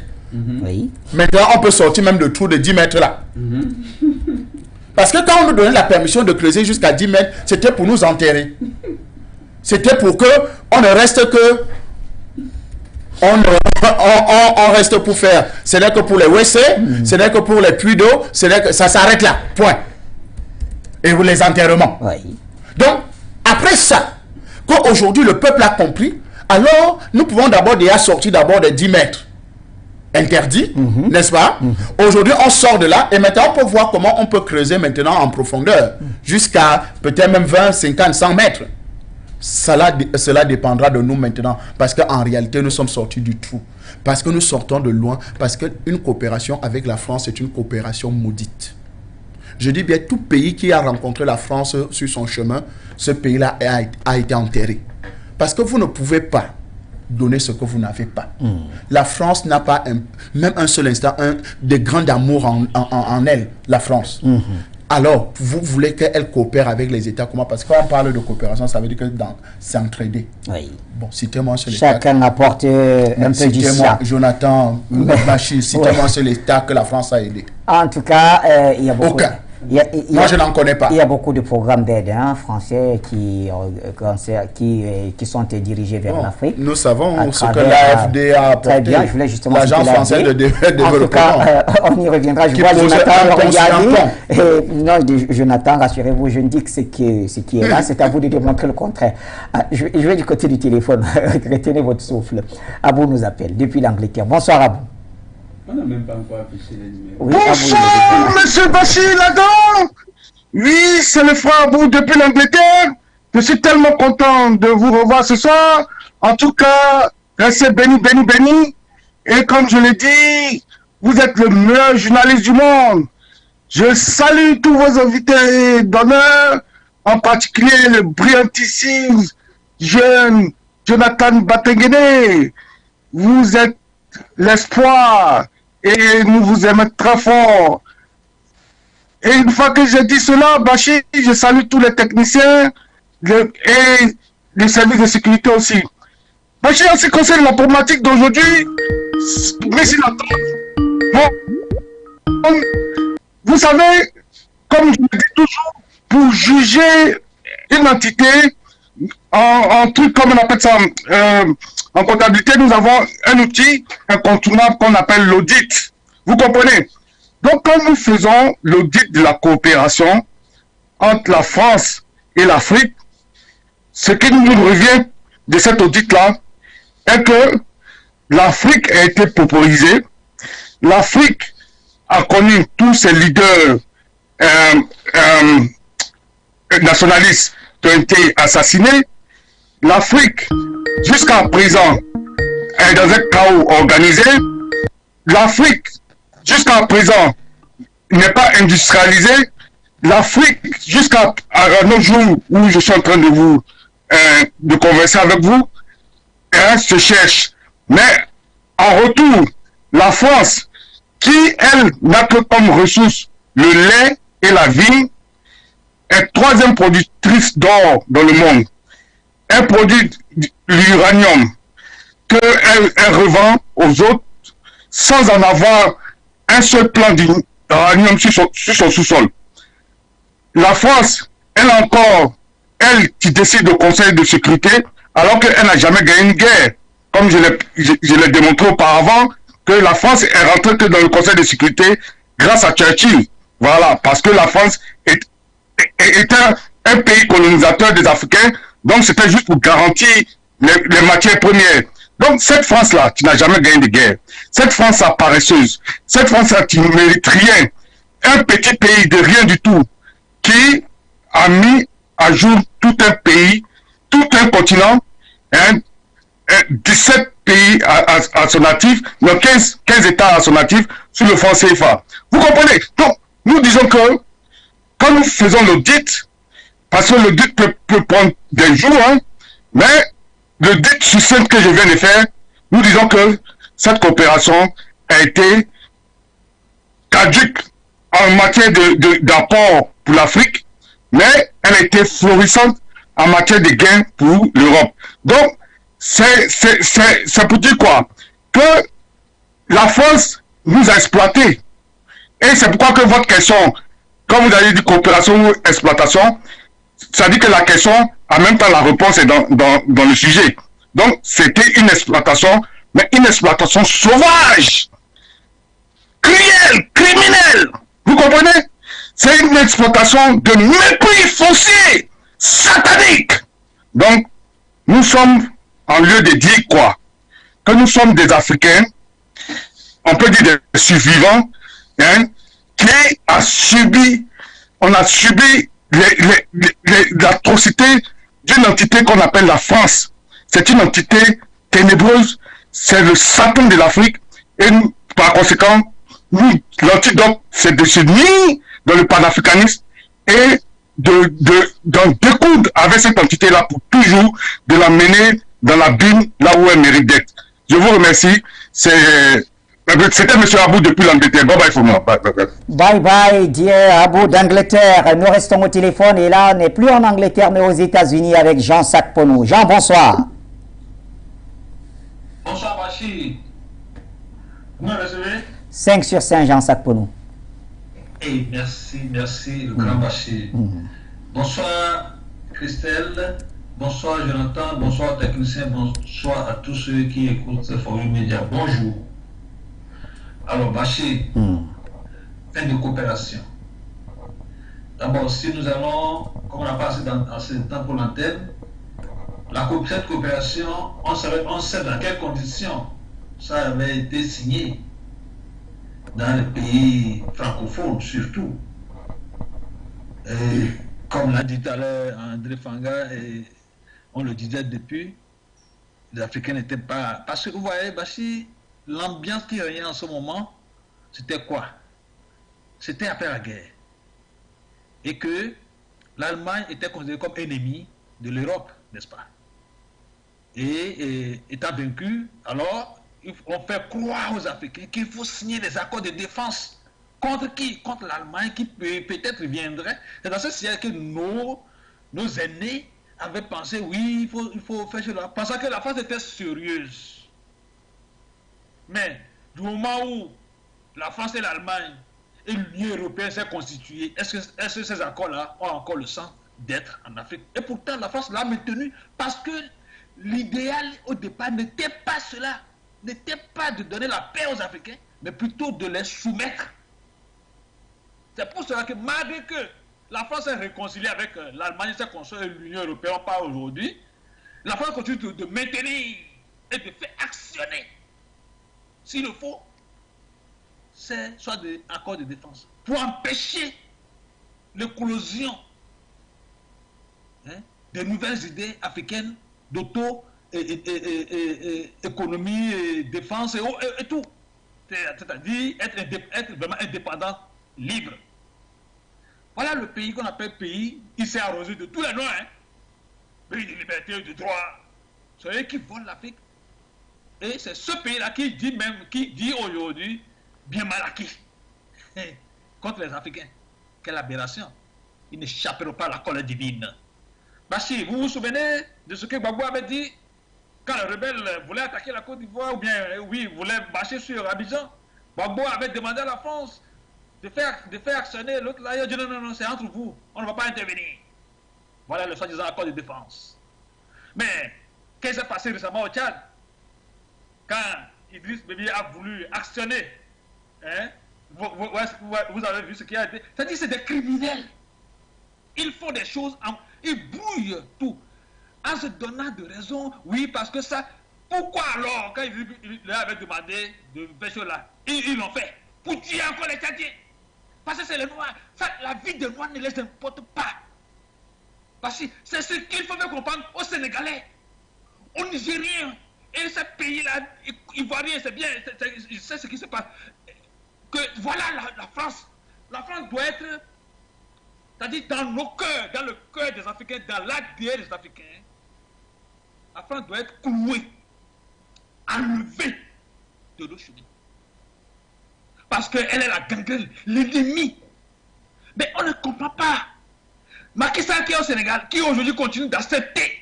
Oui. Maintenant, on peut sortir même de trou de 10 mètres là. Parce que quand on nous donnait la permission de creuser jusqu'à 10 mètres, c'était pour nous enterrer. C'était pour que on ne reste que... On reste pour faire. Ce n'est que pour les WC, ce n'est que pour les puits d'eau, ça s'arrête là. Point. Et pour les enterrements. Oui. Donc, après ça, qu'aujourd'hui le peuple a compris, alors nous pouvons d'abord déjà sortir d'abord des 10 mètres. Interdit, n'est-ce pas? Aujourd'hui, on sort de là et maintenant, on peut voir comment on peut creuser maintenant en profondeur jusqu'à peut-être même 20, 50, 100 mètres. Cela dépendra de nous maintenant parce qu'en réalité, nous sommes sortis du trou. Parce que nous sortons de loin, parce qu'une coopération avec la France est une coopération maudite. Je dis bien, tout pays qui a rencontré la France sur son chemin, ce pays-là a été enterré. Parce que vous ne pouvez pas donner ce que vous n'avez pas. La France n'a pas même un seul instant de grand amour en elle, la France. Alors, vous voulez qu'elle coopère avec les États comment? Parce que quand on parle de coopération, ça veut dire que s'entraider. Oui. Bon, citez-moi sur l'État. Chacun apporte un peu du sien. Jonathan Bachir, citez-moi sur l'État que la France a aidé. En tout cas, il y a beaucoup... Aucun. Moi, je n'en connais pas. Il y a beaucoup de programmes d'aide français qui sont dirigés vers l'Afrique. Nous savons ce que l'AFD a apporté. Très bien, je voulais justement... L'Agence française de développement. En tout cas, on y reviendra. Je vois Jonathan regarder. Non, Jonathan, rassurez-vous, je ne dis que ce qui est là, c'est à vous de démontrer le contraire. Je vais du côté du téléphone. Retenez votre souffle. Abou nous appelle depuis l'Angleterre. Bonsoir, Abou. On n'a même pas encore affiché les numéros. Oui, bonsoir, monsieur Bachir Ladan. Oui, c'est le frère Abou depuis l'Angleterre. Je suis tellement content de vous revoir ce soir. En tout cas, restez bénis, bénis, bénis. Et comme je l'ai dit, vous êtes le meilleur journaliste du monde. Je salue tous vos invités d'honneur, en particulier le brillantissime jeune Jonathan Batengene. Vous êtes l'espoir et nous vous aimons très fort. Et une fois que j'ai dit cela, Bachir, je salue tous les techniciens et les services de sécurité aussi. Bachir, en ce qui concerne la problématique d'aujourd'hui, merci d'attendre. Bon, vous savez, comme je le dis toujours, pour juger une entité, en truc comme on appelle ça, en comptabilité, nous avons un outil incontournable qu'on appelle l'audit. Vous comprenez? Donc, quand nous faisons l'audit de la coopération entre la France et l'Afrique, ce qui nous revient de cet audit-là est que l'Afrique a été pauperisée, l'Afrique a connu tous ses leaders nationalistes qui ont été assassinés, l'Afrique, jusqu'à présent, est dans un chaos organisé, l'Afrique, jusqu'à présent, n'est pas industrialisée. L'Afrique, jusqu'à nos jours où je suis en train de converser avec vous, se cherche. Mais en retour, la France, qui, elle, n'a que comme ressource le lait et la vigne, est troisième productrice d'or dans le monde. Elle produit l'uranium qu'elle revend aux autres sans en avoir un seul plan d'uranium sur son sous-sol. La France, elle encore, elle qui décide au Conseil de sécurité, alors qu'elle n'a jamais gagné une guerre. Comme je l'ai démontré auparavant, que la France est rentrée que dans le Conseil de sécurité grâce à Churchill. Voilà, parce que la France est un pays colonisateur des Africains, donc c'était juste pour garantir les matières premières. Donc cette France-là, qui n'a jamais gagné de guerre, cette France-là paresseuse, cette France-là qui ne mérite rien, un petit pays de rien du tout, qui a mis à jour tout un pays, tout un continent, 17 pays à son actif, 15 États à son actif sur le franc CFA. Vous comprenez? Donc, nous disons que quand nous faisons l'audit, parce que l'audit peut prendre des jours, hein, mais l'audit succinct que je viens de faire, nous disons que cette coopération a été caduque en matière d'apport pour l'Afrique, mais elle a été florissante en matière de gains pour l'Europe. Donc, c'est pour dire quoi? Que la France nous a exploités. Et c'est pourquoi que votre question, comme vous avez dit coopération ou exploitation, ça dit que la question, en même temps la réponse est dans le sujet. Donc, c'était une exploitation, mais une exploitation sauvage, cruelle, criminelle. Vous comprenez? C'est une exploitation de mépris foncier, satanique. Donc, nous sommes en lieu de dire quoi? Que nous sommes des Africains, on peut dire des survivants, hein, qui a subi, on a subi l'atrocité d'une entité qu'on appelle la France. C'est une entité ténébreuse, c'est le Satan de l'Afrique, et nous, par conséquent, nous, l'antidote, c'est de se nier dans le panafricanisme et d'en découdre avec cette entité-là pour toujours de la mener dans l'abîme là où elle mérite d'être. Je vous remercie. C'était M. Abou depuis l'Angleterre. Bye bye for moi. Bye bye, dear Abou d'Angleterre. Nous restons au téléphone et là, on n'est plus en Angleterre mais aux États-Unis avec Jean Sakponou. Jean, bonsoir. Bonsoir, Bachir. Vous me recevez? 5 sur 5, Jean Sakponou. Et merci, le grand Bachir. Bonsoir, Christelle. Bonsoir, Jonathan. Bonsoir, technicien. Bonsoir à tous ceux qui écoutent ce forum média. Bonjour. Alors, Bachir, fin de coopération. D'abord, si nous allons, comme on a passé assez de temps pour l'antenne, cette coopération, on sait dans quelles conditions ça avait été signé dans les pays francophones surtout. Et comme l'a dit tout à l'heure André Fanga, et on le disait depuis, les Africains n'étaient pas... Parce que vous voyez, Bachir, l'ambiance qui régnait en ce moment, c'était quoi? C'était après la guerre. Et que l'Allemagne était considérée comme ennemie de l'Europe, n'est-ce pas? Et étant vaincu, alors on fait croire aux Africains qu'il faut signer des accords de défense. Contre qui? Contre l'Allemagne qui peut-être viendrait. C'est dans ce siècle que nos aînés avaient pensé, oui, il faut faire cela, pensant que la France était sérieuse. Mais du moment où la France et l'Allemagne et l'Union européenne s'est constituée, est-ce que ces accords-là ont encore le sens d'être en Afrique? Et pourtant, la France l'a maintenu parce que l'idéal au départ n'était pas cela, n'était pas de donner la paix aux Africains, mais plutôt de les soumettre. C'est pour cela que malgré que la France est réconciliée avec l'Allemagne, s'est construite et l'Union européenne, pas aujourd'hui, la France continue de maintenir et de faire actionner, s'il le faut, c'est soit des accords de défense, pour empêcher l'éclosion des nouvelles idées africaines d'auto-économie, défense et tout. C'est-à-dire être vraiment indépendant, libre. Voilà le pays qu'on appelle pays, il s'est arrosé de tous les noms, pays de liberté, de droit. C'est eux qui volent l'Afrique. Et c'est ce pays-là qui dit aujourd'hui, bien mal acquis, contre les Africains. Quelle aberration. Ils n'échapperont pas à la colère divine. Bachir, vous vous souvenez de ce que Gbagbo avait dit quand les rebelles voulaient attaquer la Côte d'Ivoire, ou bien, oui, voulaient marcher sur Abidjan? Gbagbo avait demandé à la France de faire actionner l'autre là. Il a dit non, c'est entre vous, on ne va pas intervenir. Voilà le soi-disant accord de défense. Mais, qu'est-ce qui s'est passé récemment au Tchad? Quand Idriss Déby a voulu actionner, vous avez vu ce qui a été. C'est-à-dire c'est des criminels. Ils font des choses, ils brouillent tout, en se donnant de raison, oui, parce que ça. Pourquoi alors, quand ils leur avaient demandé de faire cela, ils l'ont fait pour tuer encore les Tchadiens? Parce que c'est les Noirs. Ça, la vie des Noirs ne les importe pas. Parce que c'est ce qu'il faut faire comprendre aux Sénégalais, aux Nigériens, et ces pays-là, Ivoiriens, c'est bien, c'est ce qui se passe. Que voilà la France. La France doit être, c'est-à-dire dans nos cœurs, dans le cœur des Africains, dans l'ADN des Africains, la France doit être clouée, enlevée de nos chemins. Parce qu'elle est la gangrène, l'ennemi. Mais on ne comprend pas. Macky Sall qui est au Sénégal, qui aujourd'hui continue d'accepter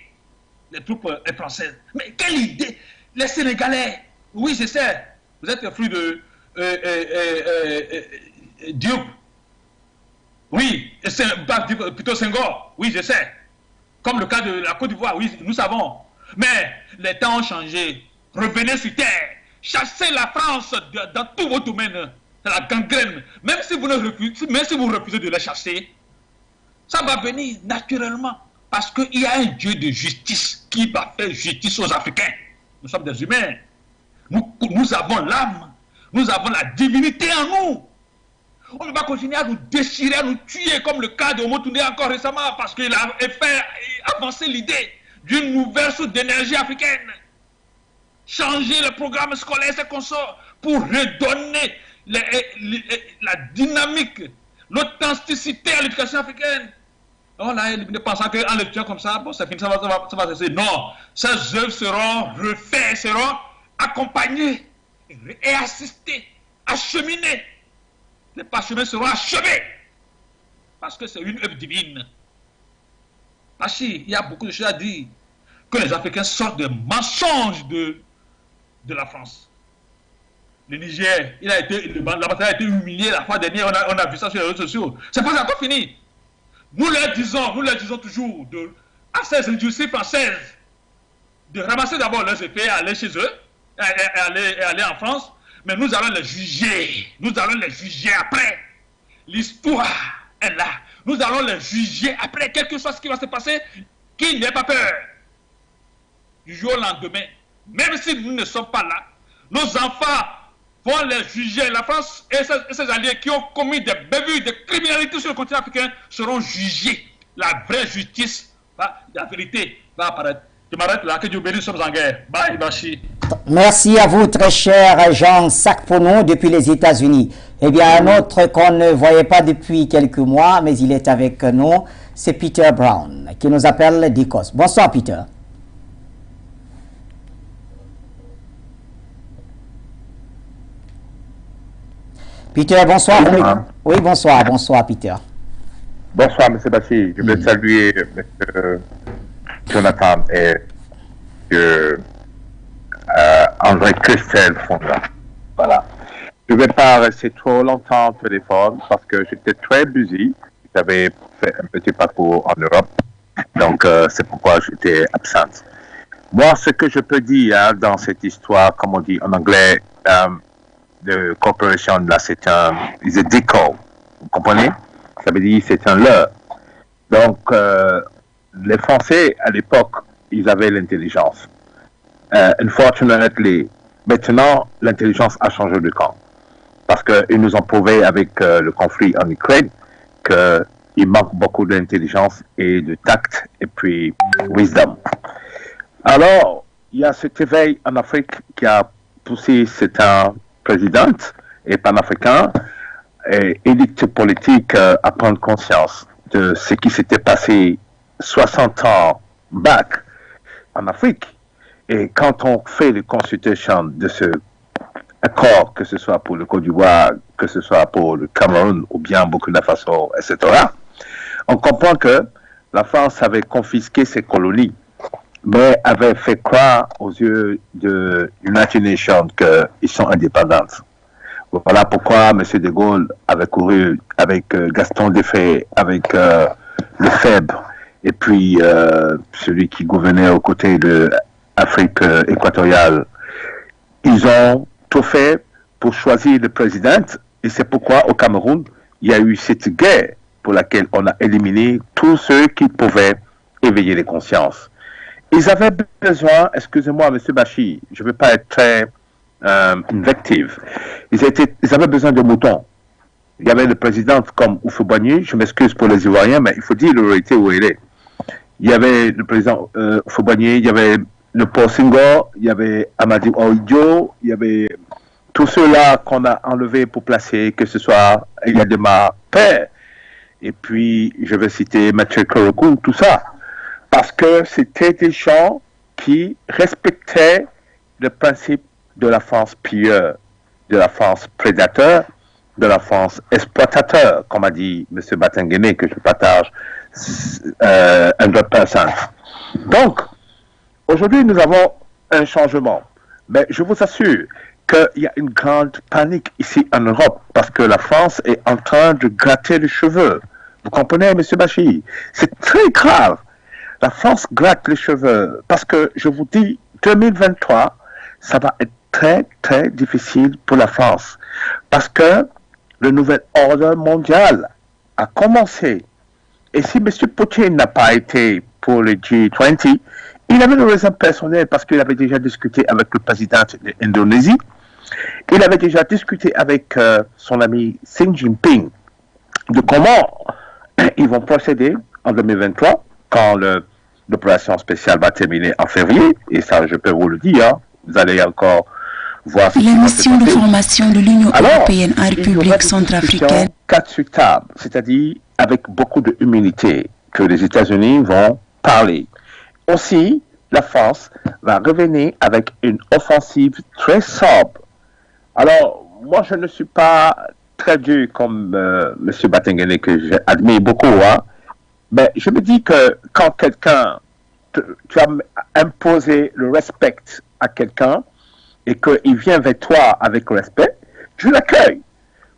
les troupes françaises. Mais quelle idée! Les Sénégalais, oui, je sais, vous êtes le fruit de Diop. Oui, plutôt Senghor, oui, je sais. Comme le cas de la Côte d'Ivoire, oui, nous savons. Mais les temps ont changé. Revenez sur terre. Chassez la France dans tous vos domaines. C'est la gangrène. Même si vous refusez de la chasser, ça va venir naturellement. Parce qu'il y a un Dieu de justice qui va faire justice aux Africains. Nous sommes des humains. Nous avons l'âme. Nous avons la divinité en nous. On ne va pas continuer à nous déchirer, à nous tuer, comme le cas de Omotunde encore récemment, parce qu'il a fait avancer l'idée d'une nouvelle source d'énergie africaine. Changer le programme scolaire, c'est qu'on sort, pour redonner la dynamique, l'authenticité à l'éducation africaine. On a éliminé pensant qu'en le tuant comme ça, bon, c'est fini, ça va cesser. Non, ces œuvres seront refaites, seront accompagnées et assistées, acheminées. Les parchemins seront achevés. Parce que c'est une œuvre divine. Bachir, il y a beaucoup de choses à dire. Que les Africains sortent des mensonges de la France. Le Niger, la bataille a été humiliée la fois dernière, on a vu ça sur les réseaux sociaux. C'est pas encore fini. Nous leur disons toujours à ces industries françaises de ramasser d'abord leurs effets, aller chez eux, et aller en France, mais nous allons les juger. Nous allons les juger après. L'histoire est là. Nous allons les juger après, quel que soit ce qui va se passer, qu'il n'ait pas peur. Du jour au lendemain, même si nous ne sommes pas là, nos enfants vont les juger. La France et ses alliés qui ont commis des bévues, des criminalités sur le continent africain seront jugés. La vraie justice, la vérité va apparaître. Je m'arrête là, que Dieu bénisse, nous sommes en guerre. Bye, merci. Merci à vous, très cher Jean Sacpono, depuis les États-Unis. Eh bien, un autre qu'on ne voyait pas depuis quelques mois, mais il est avec nous, c'est Peter Brown, qui nous appelle d'Écosse. Bonsoir, Peter. Peter, bonsoir. Oui, bonsoir, bonsoir, Peter. Bonsoir, M. Bassi. Je veux saluer M. Jonathan et André Christel Fonda. Voilà. Je ne vais pas rester trop longtemps au téléphone parce que j'étais très busy. J'avais fait un petit parcours en Europe. Donc, c'est pourquoi j'étais absente. Moi, ce que je peux dire dans cette histoire, comme on dit en anglais, de corporation, là, c'est un deco. Vous comprenez? Ça veut dire c'est un leurre. Donc, les Français, à l'époque, ils avaient l'intelligence. Unfortunately, maintenant, l'intelligence a changé de camp. Parce qu'ils nous ont prouvé avec le conflit en Ukraine qu'il manque beaucoup d'intelligence et de tact et puis wisdom. Alors, il y a cet éveil en Afrique qui a poussé cette présidente et panafricain et élite politique à prendre conscience de ce qui s'était passé 60 ans back en Afrique. Et quand on fait les consultations de ce accord, que ce soit pour le Côte d'Ivoire, que ce soit pour le Cameroun ou bien Burkina Faso, etc., on comprend que la France avait confisqué ses colonies, mais avait fait croire aux yeux de United Nations qu'ils sont indépendants. Voilà pourquoi M. de Gaulle avait couru avec Gaston Defferre, avec Lefebvre, et puis celui qui gouvernait aux côtés de l'Afrique équatoriale. Ils ont tout fait pour choisir le président, et c'est pourquoi au Cameroun, il y a eu cette guerre pour laquelle on a éliminé tous ceux qui pouvaient éveiller les consciences. Ils avaient besoin, excusez-moi, M. Bachir, je ne veux pas être très invective, ils avaient besoin de moutons. Il y avait le président comme Houphouët-Boigny, je m'excuse pour les Ivoiriens, mais il faut dire la réalité où il est. Il y avait le président Houphouët-Boigny, il y avait le Paul Senghor, il y avait Amadou Ahidjo, il y avait tous ceux-là qu'on a enlevés pour placer, que ce soit Yadema Père, et puis je vais citer Mathieu Korokou, tout ça. Parce que c'était des gens qui respectaient le principe de la France pilleur, de la France prédateur, de la France exploitateur, comme a dit M. Batengene, que je partage 100%. Donc, aujourd'hui, nous avons un changement. Mais je vous assure qu'il y a une grande panique ici en Europe parce que la France est en train de gratter les cheveux. Vous comprenez, M. Bachir? C'est très grave. La France gratte les cheveux parce que, je vous dis, 2023, ça va être très, très difficile pour la France. Parce que le nouvel ordre mondial a commencé. Et si M. Poutine n'a pas été pour le G20, il avait une raison personnelle parce qu'il avait déjà discuté avec le président de l'Indonésie. Il avait déjà discuté avec son ami Xi Jinping de comment ils vont procéder en 2023 quand l'opération spéciale va terminer en février. Et ça, je peux vous le dire, hein, vous allez encore voir. La mission de formation de l'Union européenne en République centrafricaine. 4 sur table, c'est-à-dire avec beaucoup d'humilité que les États-Unis vont parler. Aussi, la France va revenir avec une offensive très sobre. Alors, moi, je ne suis pas très dur comme M. Batengene, que j'admire beaucoup, hein, mais je me dis que quand quelqu'un, tu as imposé le respect à quelqu'un et qu'il vient vers toi avec respect, je l'accueille,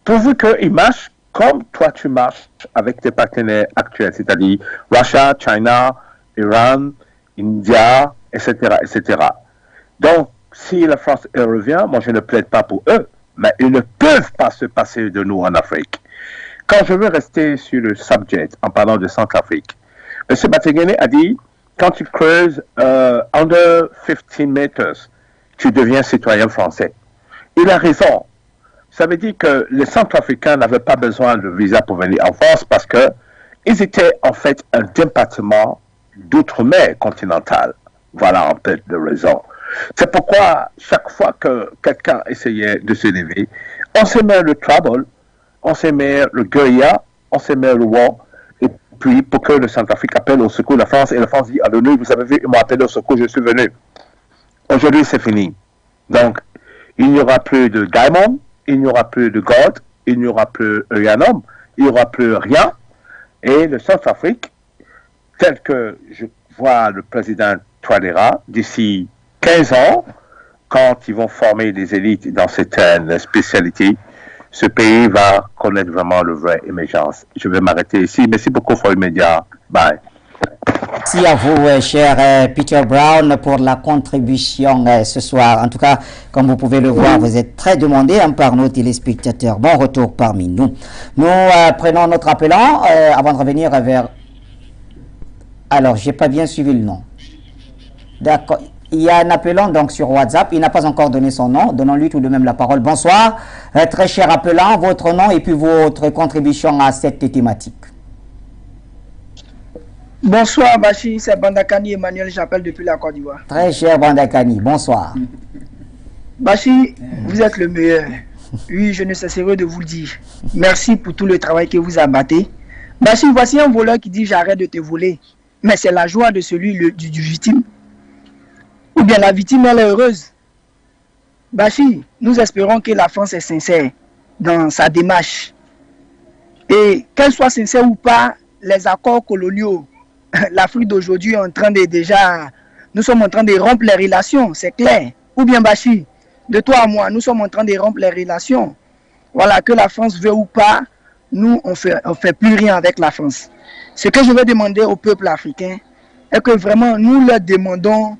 pourvu qu'il marche comme toi tu marches avec tes partenaires actuels, c'est-à-dire Russia, China, Iran, India, etc., etc. Donc, si la France revient, moi je ne plaide pas pour eux, mais ils ne peuvent pas se passer de nous en Afrique. Quand je veux rester sur le subject, en parlant de Centrafrique, M. Batengene a dit, quand tu creuses under 15 meters, tu deviens citoyen français. Il a raison. Ça veut dire que les Centrafricains n'avaient pas besoin de visa pour venir en France parce que ils étaient en fait un département d'outre-mer continental. voilà un peu de raison. C'est pourquoi, chaque fois que quelqu'un essayait de se lever, on se met le trouble, on se met le guérilla, on se met le war, et puis pour que le Centrafrique appelle au secours la France, et la France dit à l'ONU, vous avez vu, ils m'ont appelé au secours, je suis venu. Aujourd'hui, c'est fini. Donc, il n'y aura plus de Diamond, il n'y aura plus de God, il n'y aura plus Urianum, il n'y aura plus rien. Et le Centrafrique, tel que je vois le président Touadéra, d'ici 15 ans, quand ils vont former des élites dans certaines spécialités, ce pays va connaître vraiment le vrai émergence. Je vais m'arrêter ici. Merci beaucoup pour les médias. Bye. Merci à vous, cher Peter Brown, pour la contribution ce soir. En tout cas, comme vous pouvez le voir, vous êtes très demandé par nos téléspectateurs. Bon retour parmi nous. Nous prenons notre appelant avant de revenir vers... Alors, je n'ai pas bien suivi le nom. D'accord. Il y a un appelant donc sur WhatsApp. Il n'a pas encore donné son nom. Donnons-lui tout de même la parole. Bonsoir, très cher appelant. Votre nom et puis votre contribution à cette thématique. Bonsoir, Bachi, c'est Bandakani Emmanuel, j'appelle depuis la Côte d'Ivoire. Très cher Bandakani, bonsoir. Bachi, vous êtes le meilleur. Oui, je ne cesserai de vous le dire. Merci pour tout le travail que vous abattez. Bachi, voici un voleur qui dit j'arrête de te voler. Mais c'est la joie de celui du victime. Ou bien la victime, elle est heureuse. Bachi, nous espérons que la France est sincère dans sa démarche. Et qu'elle soit sincère ou pas, les accords coloniaux, l'Afrique d'aujourd'hui est en train de déjà... Nous sommes en train de rompre les relations, c'est clair. Ou bien Bachi, de toi à moi, nous sommes en train de rompre les relations. Voilà, que la France veut ou pas, nous, on fait plus rien avec la France. Ce que je vais demander au peuple africain est que vraiment, nous leur demandons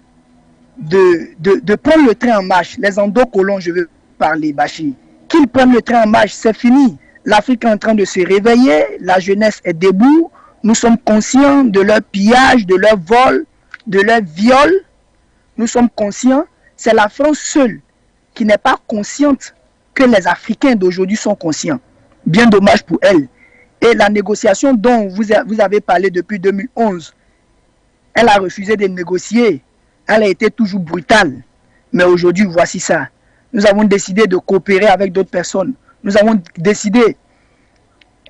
de prendre le train en marche. Les endocolons, je veux parler, Bachi. Qu'ils prennent le train en marche, c'est fini. L'Afrique est en train de se réveiller, la jeunesse est debout. Nous sommes conscients de leur pillage, de leur vol, de leur viol. Nous sommes conscients. C'est la France seule qui n'est pas consciente que les Africains d'aujourd'hui sont conscients. Bien dommage pour elle. Et la négociation dont vous avez parlé depuis 2011, elle a refusé de négocier. Elle a été toujours brutale. Mais aujourd'hui, voici ça. Nous avons décidé de coopérer avec d'autres personnes. Nous avons décidé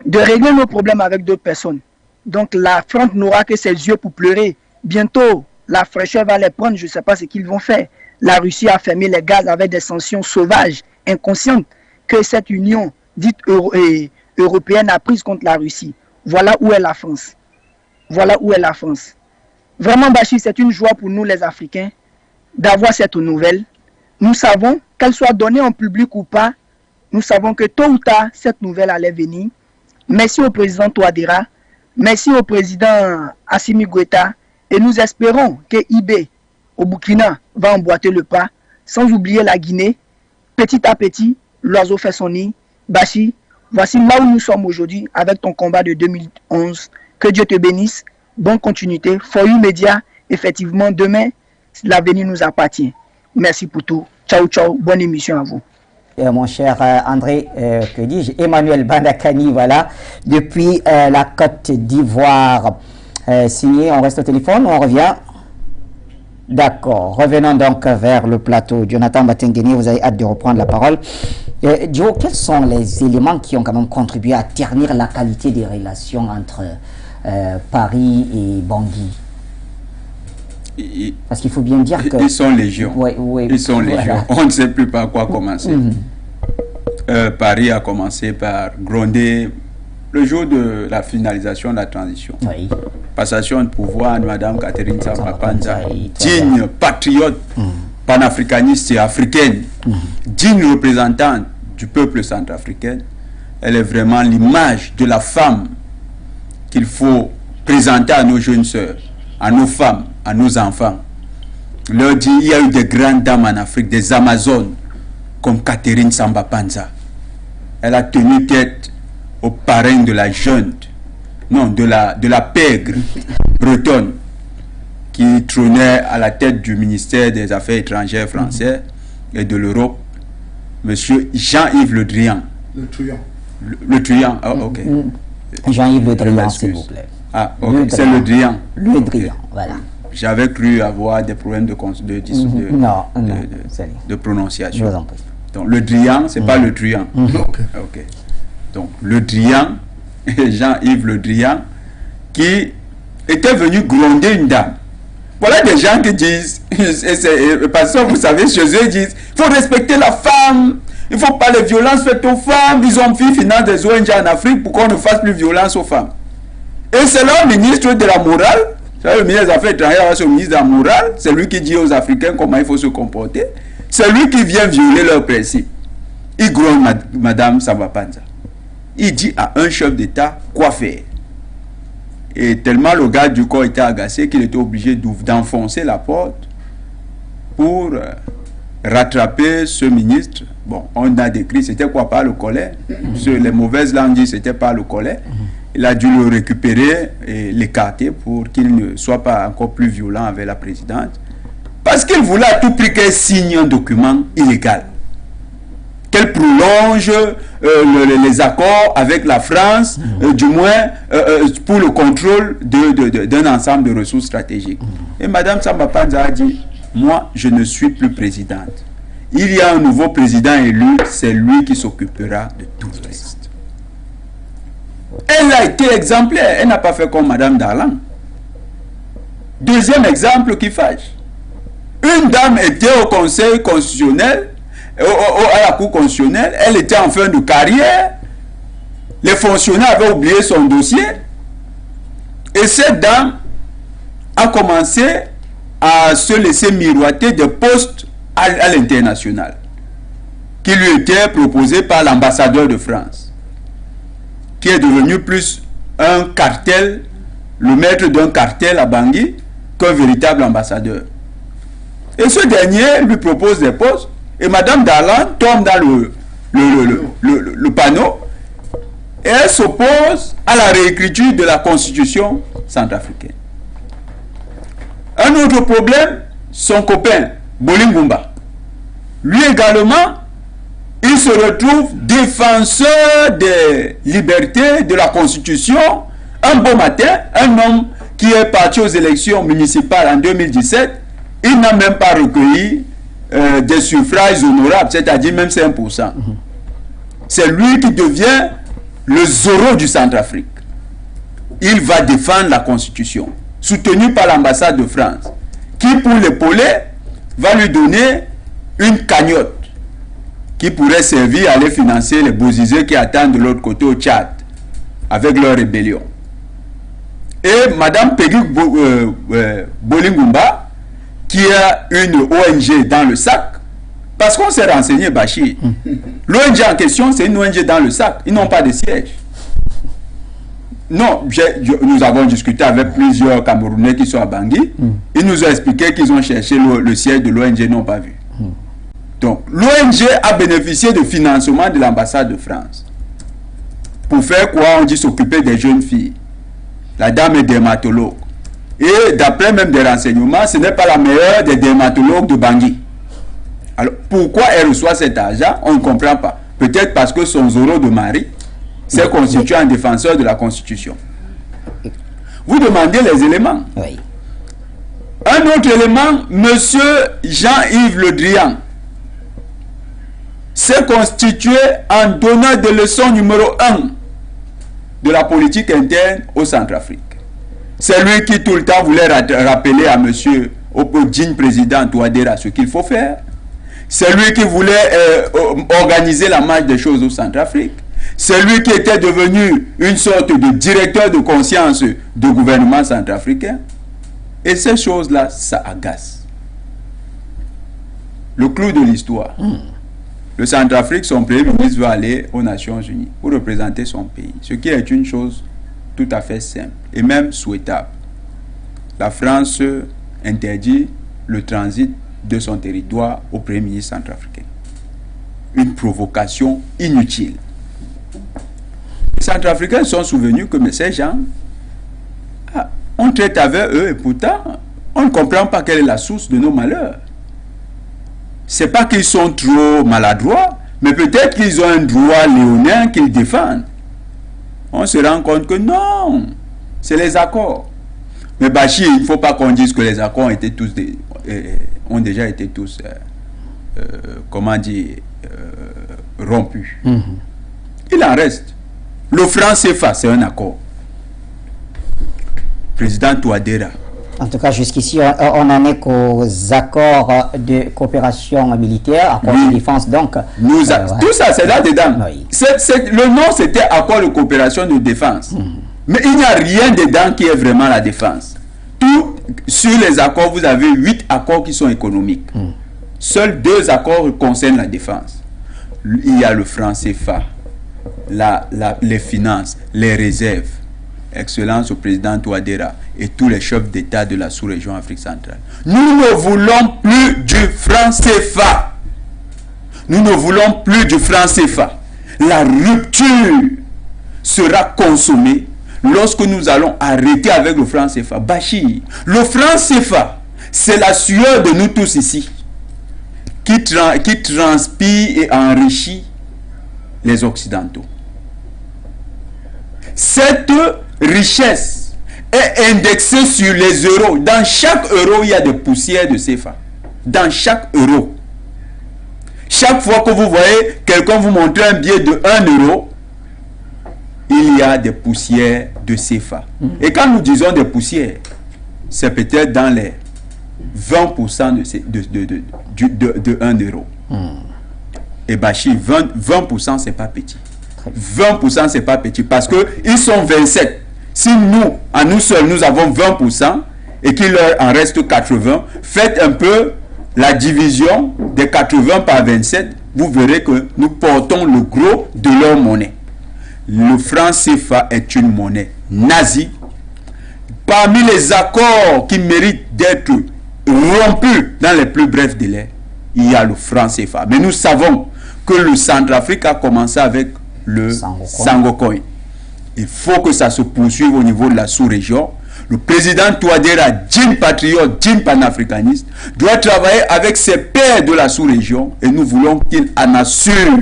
de régler nos problèmes avec d'autres personnes. Donc la France n'aura que ses yeux pour pleurer. Bientôt, la fraîcheur va les prendre, je ne sais pas ce qu'ils vont faire. La Russie a fermé les gaz avec des sanctions sauvages, inconscientes, que cette union dite européenne a prise contre la Russie. Voilà où est la France. Voilà où est la France. Vraiment, Bachi, c'est une joie pour nous les Africains d'avoir cette nouvelle. Nous savons, qu'elle soit donnée en public ou pas, nous savons que tôt ou tard, cette nouvelle allait venir. Merci au président Touadéra. Merci au président Assimi Goïta et nous espérons que IB au Burkina va emboîter le pas, sans oublier la Guinée. Petit à petit, l'oiseau fait son nid. Bachi, voici là où nous sommes aujourd'hui avec ton combat de 2011. Que Dieu te bénisse. Bonne continuité. For You Media, effectivement, demain, l'avenir nous appartient. Merci pour tout. Ciao, ciao. Bonne émission à vous. Mon cher André, que dis-je, Emmanuel Bandakani, voilà, depuis la Côte d'Ivoire. Signé, on reste au téléphone, on revient. D'accord, revenons donc vers le plateau. Jonathan Batengeni, vous avez hâte de reprendre la parole. Dio, quels sont les éléments qui ont quand même contribué à ternir la qualité des relations entre Paris et Bangui? Parce qu'il faut bien dire que... Ils sont légions. Oui, ils sont légions. On ne sait plus par quoi commencer. Paris a commencé par gronder le jour de la finalisation de la transition. Oui. Passation de pouvoir de Mme Catherine Samba-Panza, digne patriote, panafricaniste et africaine, digne représentante du peuple centrafricain. Elle est vraiment l'image de la femme qu'il faut présenter à nos jeunes sœurs, à nos femmes, à nos enfants. Leur dit, il y a eu des grandes dames en Afrique, des Amazones, comme Catherine Samba-Panza. Elle a tenu tête au parrain de la junte, non, de la pègre bretonne, qui trônait à la tête du ministère des Affaires étrangères français et de l'Europe, monsieur Jean-Yves Le Drian. Le Truand. Le Truand, oh, ok. Jean-Yves Le Drian, s'il vous plaît. Ah, ok, c'est Le Drian. Le Drian, voilà. j'avais cru avoir des problèmes de prononciation. Je vous en prie. Donc, le Drian, c'est pas le Drian. Ok. Donc, le Drian, Jean-Yves Le Drian, qui était venu gronder une dame. Voilà des gens qui disent, parce que vous savez, chez eux, ils disent, il faut respecter la femme, il ne faut pas les violences faites aux femmes, ils ont fait finance des ONG en Afrique pour qu'on ne fasse plus violence aux femmes. Et c'est leur ministre de la morale, le ministre des Affaires étrangères, c'est le ministre de la morale, c'est lui qui dit aux Africains comment il faut se comporter, c'est lui qui vient violer leurs principes. Il gronde Madame Samba Panza. Il dit à un chef d'État quoi faire. Et tellement le gars du corps était agacé qu'il était obligé d'enfoncer la porte pour rattraper ce ministre. Bon, on a décrit, c'était quoi, pas le collet. Les mauvaises langues disent c'était pas le collet. Il a dû le récupérer et l'écarter pour qu'il ne soit pas encore plus violent avec la présidente. Parce qu'il voulait à tout prix qu'elle signe un document illégal. Qu'elle prolonge les accords avec la France, du moins pour le contrôle d'un ensemble de ressources stratégiques. Et Mme Samba Panza a dit, moi, je ne suis plus présidente. Il y a un nouveau président élu, c'est lui qui s'occupera de tout le reste. Elle a été exemplaire, elle n'a pas fait comme Mme Darlan. Deuxième exemple qui fâche. Une dame était au Conseil constitutionnel, à la Cour constitutionnelle, elle était en fin de carrière, les fonctionnaires avaient oublié son dossier, et cette dame a commencé à se laisser miroiter des postes à l'international, qui lui étaient proposés par l'ambassadeur de France, qui est devenu plus un cartel, le maître d'un cartel à Bangui, qu'un véritable ambassadeur. Et ce dernier lui propose des postes, et Mme Darlan tombe dans le panneau, et elle s'oppose à la réécriture de la constitution centrafricaine. Un autre problème, son copain, Bolingumba. Lui également, il se retrouve défenseur des libertés, de la constitution. Un beau matin, un homme qui est parti aux élections municipales en 2017, il n'a même pas recueilli des suffrages honorables, c'est-à-dire même 5%. C'est lui qui devient le Zorro du Centrafrique. Il va défendre la Constitution, soutenu par l'ambassade de France, qui, pour l'épauler, va lui donner une cagnotte qui pourrait servir à aller financer les bosisés qui attendent de l'autre côté au Tchad, avec leur rébellion. Et Mme Peggy Bolingumba, qui a une ONG dans le sac, parce qu'on s'est renseigné, Bachir. L'ONG en question, c'est une ONG dans le sac. Ils n'ont pas de siège. Non, nous avons discuté avec plusieurs Camerounais qui sont à Bangui. Ils nous ont expliqué qu'ils ont cherché le siège de l'ONG, n'ont pas vu. Donc, l'ONG a bénéficié de financement de l'ambassade de France. Pour faire quoi? On dit s'occuper des jeunes filles. La dame est dermatologue. Et d'après même des renseignements, ce n'est pas la meilleure des dermatologues de Bangui. Alors, pourquoi elle reçoit cet argent? On ne comprend pas. Peut-être parce que son Zorro de mari s'est constitué en défenseur de la Constitution. Vous demandez les éléments. Oui. Un autre élément, M. Jean-Yves Le Drian s'est constitué en donneur de leçon numéro 1 de la politique interne au Centrafrique. C'est lui qui tout le temps voulait rappeler à M. Digne président Touadéra ce qu'il faut faire. C'est lui qui voulait organiser la marche des choses au Centrafrique. C'est lui qui était devenu une sorte de directeur de conscience du gouvernement centrafricain. Et ces choses-là, ça agace. Le clou de l'histoire. Le Centrafrique, son premier ministre va aller aux Nations Unies pour représenter son pays. Ce qui est une chose tout à fait simple et même souhaitable. La France interdit le transit de son territoire au Premier ministre centrafricain. Une provocation inutile. Les Centrafricains sont souvenus que ces gens, on traite avec eux et pourtant, on ne comprend pas quelle est la source de nos malheurs. C'est pas qu'ils sont trop maladroits, mais peut-être qu'ils ont un droit léonin qu'ils défendent. On se rend compte que non, c'est les accords. Mais Bachir, il ne faut pas qu'on dise que les accords étaient tous ont déjà été tous, comment dire, rompus. Il en reste. Le franc CFA, c'est un accord. Président Touadéra. En tout cas, jusqu'ici, on en est qu'aux accords de coopération militaire, accords de défense, donc... Tout ça, c'est là-dedans. Oui. Le nom, c'était accord de coopération de défense. Mais il n'y a rien dedans qui est vraiment la défense. Sur les accords, vous avez 8 accords qui sont économiques. Seuls 2 accords concernent la défense. Il y a le franc CFA, les finances, les réserves. Excellence au président Touadéra et tous les chefs d'État de la sous-région Afrique centrale. Nous ne voulons plus du franc CFA. Nous ne voulons plus du franc CFA. La rupture sera consommée lorsque nous allons arrêter avec le franc CFA. Bachir, le franc CFA, c'est la sueur de nous tous ici qui transpire et enrichit les Occidentaux. Cette richesse est indexée sur les euros. Dans chaque euro, il y a des poussières de CFA. Dans chaque euro. Chaque fois que vous voyez quelqu'un vous montrer un billet de 1 euro, il y a des poussières de CFA. Et quand nous disons des poussières, c'est peut-être dans les 20% de 1 euro. Et Bachir, 20% c'est pas petit. 20% c'est pas petit parce que ils sont 27. Si nous, à nous seuls, nous avons 20% et qu'il leur en reste 80, faites un peu la division des 80 par 27, vous verrez que nous portons le gros de leur monnaie. Le franc CFA est une monnaie nazie. Parmi les accords qui méritent d'être rompus dans les plus brefs délais, il y a le franc CFA. Mais nous savons que le Centrafrique a commencé avec le Sangokoy. Il faut que ça se poursuive au niveau de la sous-région. Le président Touadéra, digne patriote, digne panafricaniste, doit travailler avec ses pairs de la sous-région et nous voulons qu'il en assure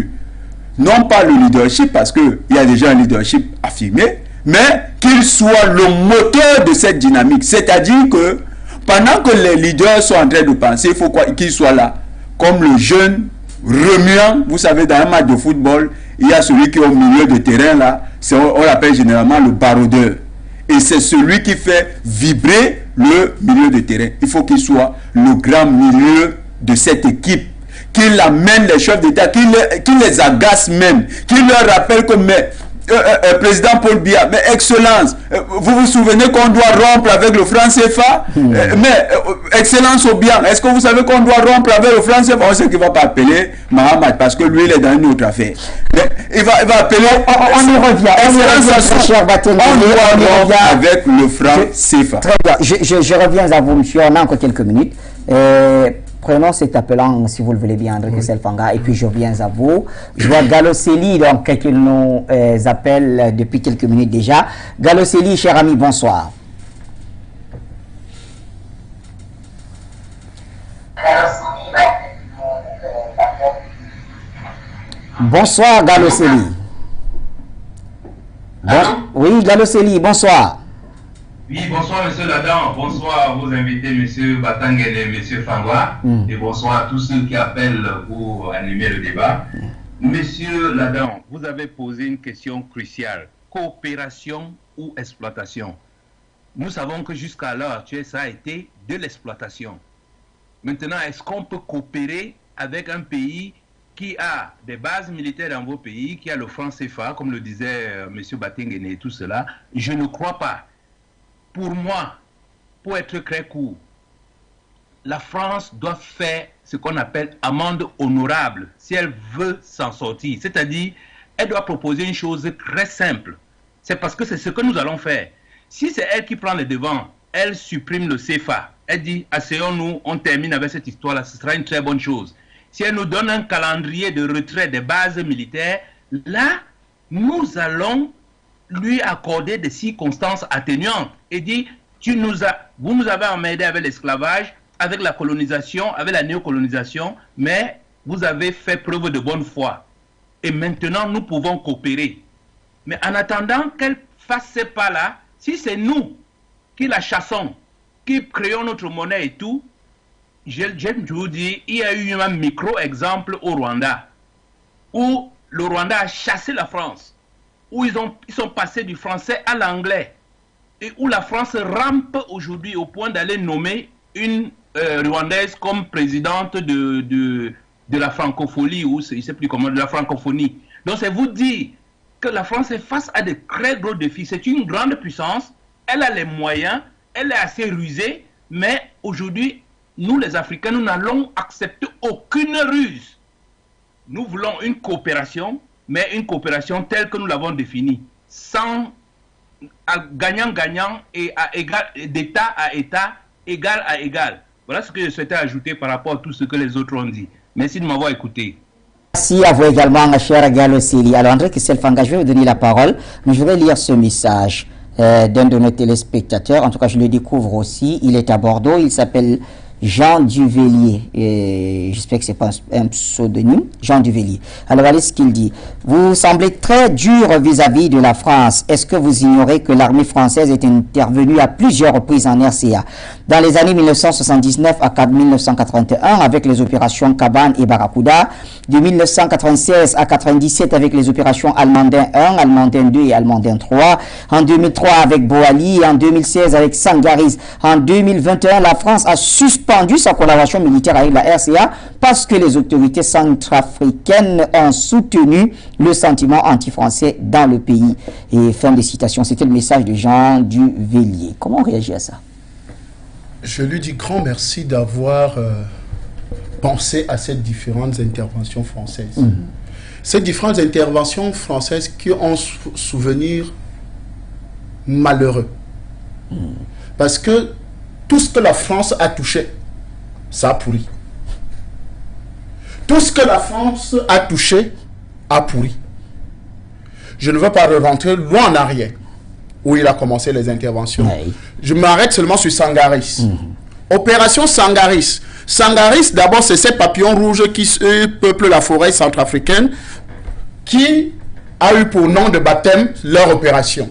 non pas le leadership parce qu'il y a déjà un leadership affirmé, mais qu'il soit le moteur de cette dynamique. C'est-à-dire que pendant que les leaders sont en train de penser, il faut qu'il soit là, comme le jeune remuant. Vous savez, dans un match de football, il y a celui qui est au milieu de terrain là, on l'appelle généralement le baroudeur. Et c'est celui qui fait vibrer le milieu de terrain. Il faut qu'il soit le grand milieu de cette équipe, qu'il amène les chefs d'État, qu'il les agace même, qu'il leur rappelle que président Paul Biya, mais excellence, vous vous souvenez qu'on doit rompre avec le franc CFA? Mais excellence Obiang, est-ce que vous savez qu'on doit rompre avec le franc CFA? On sait qu'il ne va pas appeler Mahamat parce que lui il est dans une autre affaire. Mais il va appeler. On y revient. On doit rompre avec le franc CFA. Très bien. Je reviens à vous, monsieur. On a encore quelques minutes. Prenons cet appelant, si vous le voulez bien, André Selfanga, et puis je reviens à vous. Je vois Galoseli, donc, qui nous appelle depuis quelques minutes déjà. Galoseli, cher ami, bonsoir. Bonsoir, Galoseli. Oui, Galoseli, bonsoir. Oui, bonsoir M. Ladan, bonsoir à vos invités, M. Batangene et M. Fangwa, et bonsoir à tous ceux qui appellent pour animer le débat. Monsieur Ladan, vous avez posé une question cruciale. Coopération ou exploitation? Nous savons que jusqu'à l'heure, ça a été de l'exploitation. Maintenant, est-ce qu'on peut coopérer avec un pays qui a des bases militaires dans vos pays, qui a le franc CFA, comme le disait M. Batangene et tout cela? Je ne crois pas. Pour moi, pour être très court, la France doit faire ce qu'on appelle amende honorable si elle veut s'en sortir. C'est-à-dire, elle doit proposer une chose très simple. C'est parce que c'est ce que nous allons faire. Si c'est elle qui prend le devant, elle supprime le CFA. Elle dit, asseyons-nous, on termine avec cette histoire-là, ce sera une très bonne chose. Si elle nous donne un calendrier de retrait des bases militaires, là, nous allons lui accorder des circonstances atténuantes et dit, vous nous avez emmerdé avec l'esclavage, avec la colonisation, avec la néocolonisation, mais vous avez fait preuve de bonne foi. Et maintenant, nous pouvons coopérer. Mais en attendant qu'elle fasse ces pas-là, si c'est nous qui la chassons, qui créons notre monnaie et tout, j'aime toujours dire, il y a eu un micro-exemple au Rwanda, où le Rwanda a chassé la France, où ils sont passés du français à l'anglais, et où la France rampe aujourd'hui au point d'aller nommer une Rwandaise comme présidente de la francophonie, ou je ne sais plus comment, de la francophonie. Donc c'est vous dire que la France est face à de très gros défis. C'est une grande puissance, elle a les moyens, elle est assez rusée, mais aujourd'hui, nous les Africains, nous n'allons accepter aucune ruse. Nous voulons une coopération, mais une coopération telle que nous l'avons définie, sans gagnant-gagnant et d'État à État, égal à égal. Voilà ce que je souhaitais ajouter par rapport à tout ce que les autres ont dit. Merci de m'avoir écouté. Merci à vous également, cher Gallo Sili. Alors, André Kisselfanga, je vais vous donner la parole, mais je vais lire ce message d'un de nos téléspectateurs. En tout cas, je le découvre aussi. Il est à Bordeaux. Il s'appelle Jean Duvelier. J'espère que ce n'est pas un pseudonyme. Jean Duvelier. Alors, allez ce qu'il dit. Vous semblez très dur vis-à-vis de la France. Est-ce que vous ignorez que l'armée française est intervenue à plusieurs reprises en RCA dans les années 1979 à 1981 avec les opérations Cabane et Barracuda, de 1996 à 1997 avec les opérations Almandin 1, Almandin 2 et Almandin 3, en 2003 avec Boali et en 2016 avec Sangaris. En 2021, la France a suspendu sa collaboration militaire avec la RCA parce que les autorités centrafricaines ont soutenu le sentiment anti-français dans le pays. Et fin de citation, c'était le message de Jean Duvelier. Comment on réagit à ça? Je lui dis grand merci d'avoir pensé à ces différentes interventions françaises. Ces différentes interventions françaises qui ont souvenir malheureux. Parce que tout ce que la France a touché, ça a pourri. Tout ce que la France a touché, a pourri. Je ne veux pas rentrer loin en arrière, où il a commencé les interventions. Oui. Je m'arrête seulement sur Sangaris. Opération Sangaris. Sangaris, d'abord, c'est ces papillons rouges qui peuplent la forêt centrafricaine, qui a eu pour nom de baptême leur opération.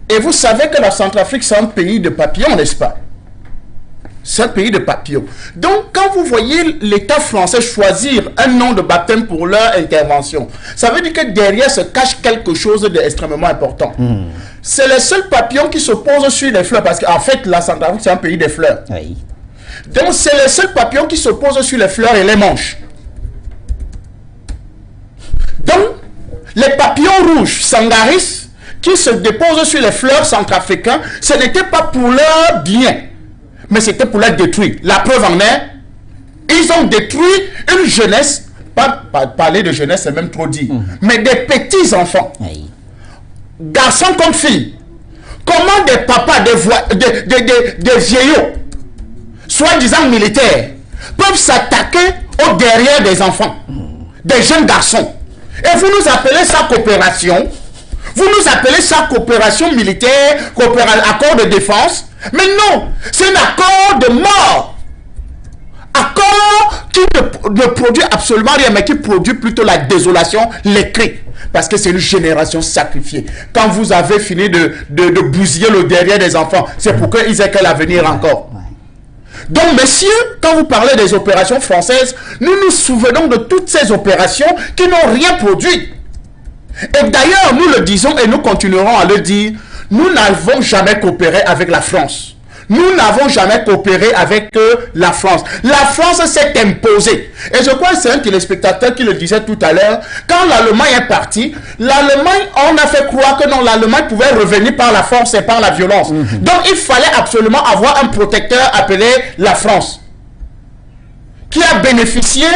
Et vous savez que la Centrafrique, c'est un pays de papillons, n'est-ce pas? C'est un pays de papillons. Donc, quand vous voyez l'État français choisir un nom de baptême pour leur intervention, ça veut dire que derrière se cache quelque chose d'extrêmement important. C'est les seuls papillons qui se posent sur les fleurs, parce qu'en fait, la Centrafrique, c'est un pays des fleurs. Oui. Donc, c'est les seuls papillons qui se posent sur les fleurs et les mangent. Donc, les papillons rouges, Sangaris, qui se déposent sur les fleurs centrafricaines, ce n'était pas pour leur bien, mais c'était pour les détruire. La preuve en est, ils ont détruit une jeunesse, pas parler de jeunesse, c'est même trop dit, mais des petits enfants, garçons comme filles. Comment des papas, des vieillots, soi-disant militaires, peuvent s'attaquer au derrière des enfants, des jeunes garçons? Et vous nous appelez ça coopération? Vous nous appelez ça coopération militaire, accord de défense? Mais non, c'est un accord de mort. Accord qui ne produit absolument rien, mais qui produit plutôt la désolation, les cris. Parce que c'est une génération sacrifiée. Quand vous avez fini de bousiller le derrière des enfants, c'est pour qu'ils aient quel avenir encore. Donc, messieurs, quand vous parlez des opérations françaises, nous nous souvenons de toutes ces opérations qui n'ont rien produit. Et d'ailleurs, nous le disons et nous continuerons à le dire, nous n'avons jamais coopéré avec la France. Nous n'avons jamais coopéré avec la France. La France s'est imposée. Et je crois que c'est un téléspectateur qui le disait tout à l'heure. Quand l'Allemagne est partie, l'Allemagne, on a fait croire que non, l'Allemagne pouvait revenir par la force et par la violence. Donc il fallait absolument avoir un protecteur appelé la France, qui a bénéficié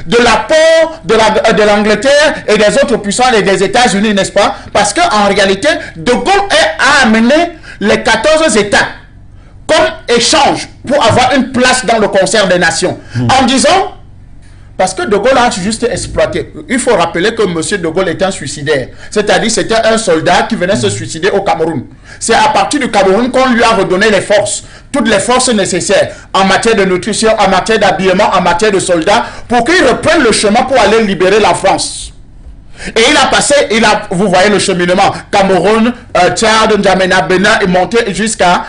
de l'apport de l'Angleterre et des autres puissances et des États-Unis, n'est-ce pas? Parce qu'en réalité, De Gaulle a amené les 14 États comme échange pour avoir une place dans le concert des nations. En disant, parce que De Gaulle a juste exploité. Il faut rappeler que M. De Gaulle était un suicidaire. C'est-à-dire c'était un soldat qui venait se suicider au Cameroun. C'est à partir du Cameroun qu'on lui a redonné les forces. Toutes les forces nécessaires en matière de nutrition, en matière d'habillement, en matière de soldats, pour qu'ils reprennent le chemin pour aller libérer la France. Et il a passé, vous voyez le cheminement, Cameroun, Tchad, N'Djamena, Bénin, est monté jusqu'à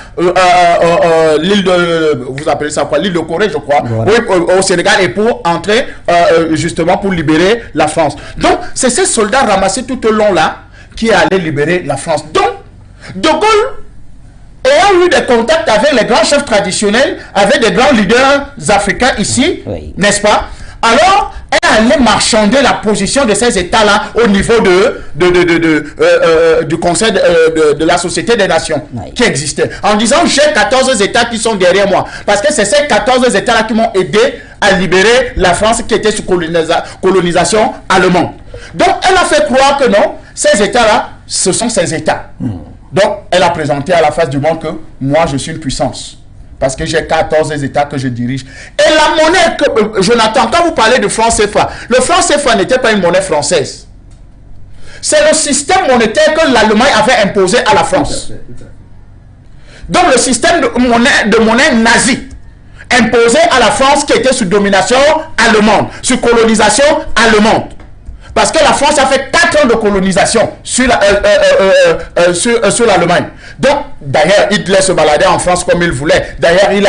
l'île de, vous appelez ça quoi, l'île de Corée, je crois, oui, au Sénégal, et pour entrer, justement, pour libérer la France. Donc, c'est ces soldats ramassés tout au long là, qui allaient libérer la France. Donc, De Gaulle, ayant eu des contacts avec les grands chefs traditionnels, avec des grands leaders africains ici, oui, n'est-ce pas? Alors, elle allait marchander la position de ces États-là au niveau du Conseil de la Société des Nations, oui, qui existait. En disant, j'ai 14 États qui sont derrière moi. Parce que c'est ces 14 États-là qui m'ont aidé à libérer la France qui était sous colonisation allemande. Donc, elle a fait croire que non, ces États-là, ce sont ces États. Donc, elle a présenté à la face du monde que moi, je suis une puissance. Parce que j'ai 14 États que je dirige. Et la monnaie que, Jonathan, quand vous parlez de franc CFA, le franc CFA n'était pas une monnaie française. C'est le système monétaire que l'Allemagne avait imposé à la France. Donc le système de monnaie nazie imposé à la France qui était sous domination allemande, sous colonisation allemande. Parce que la France a fait 4 ans de colonisation sur l'Allemagne. Donc, d'ailleurs, Hitler se baladait en France comme il voulait. D'ailleurs, il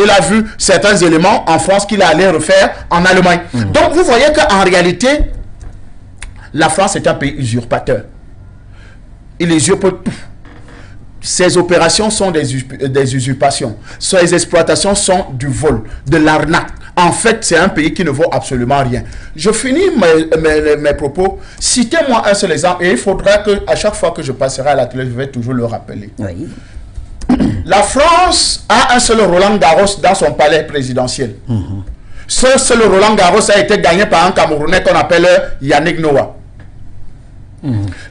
a vu certains éléments en France qu'il allait refaire en Allemagne. Donc, vous voyez qu'en réalité, la France est un pays usurpateur. Il usurpe tout. Ses opérations sont des usurpations. Ses exploitations sont du vol, de l'arnaque. En fait, c'est un pays qui ne vaut absolument rien. Je finis mes propos. Citez-moi un seul exemple et il faudra qu'à chaque fois que je passerai à la télé, je vais toujours le rappeler. Oui. La France a un seul Roland Garros dans son palais présidentiel. Ce seul Roland Garros a été gagné par un Camerounais qu'on appelle Yannick Noah.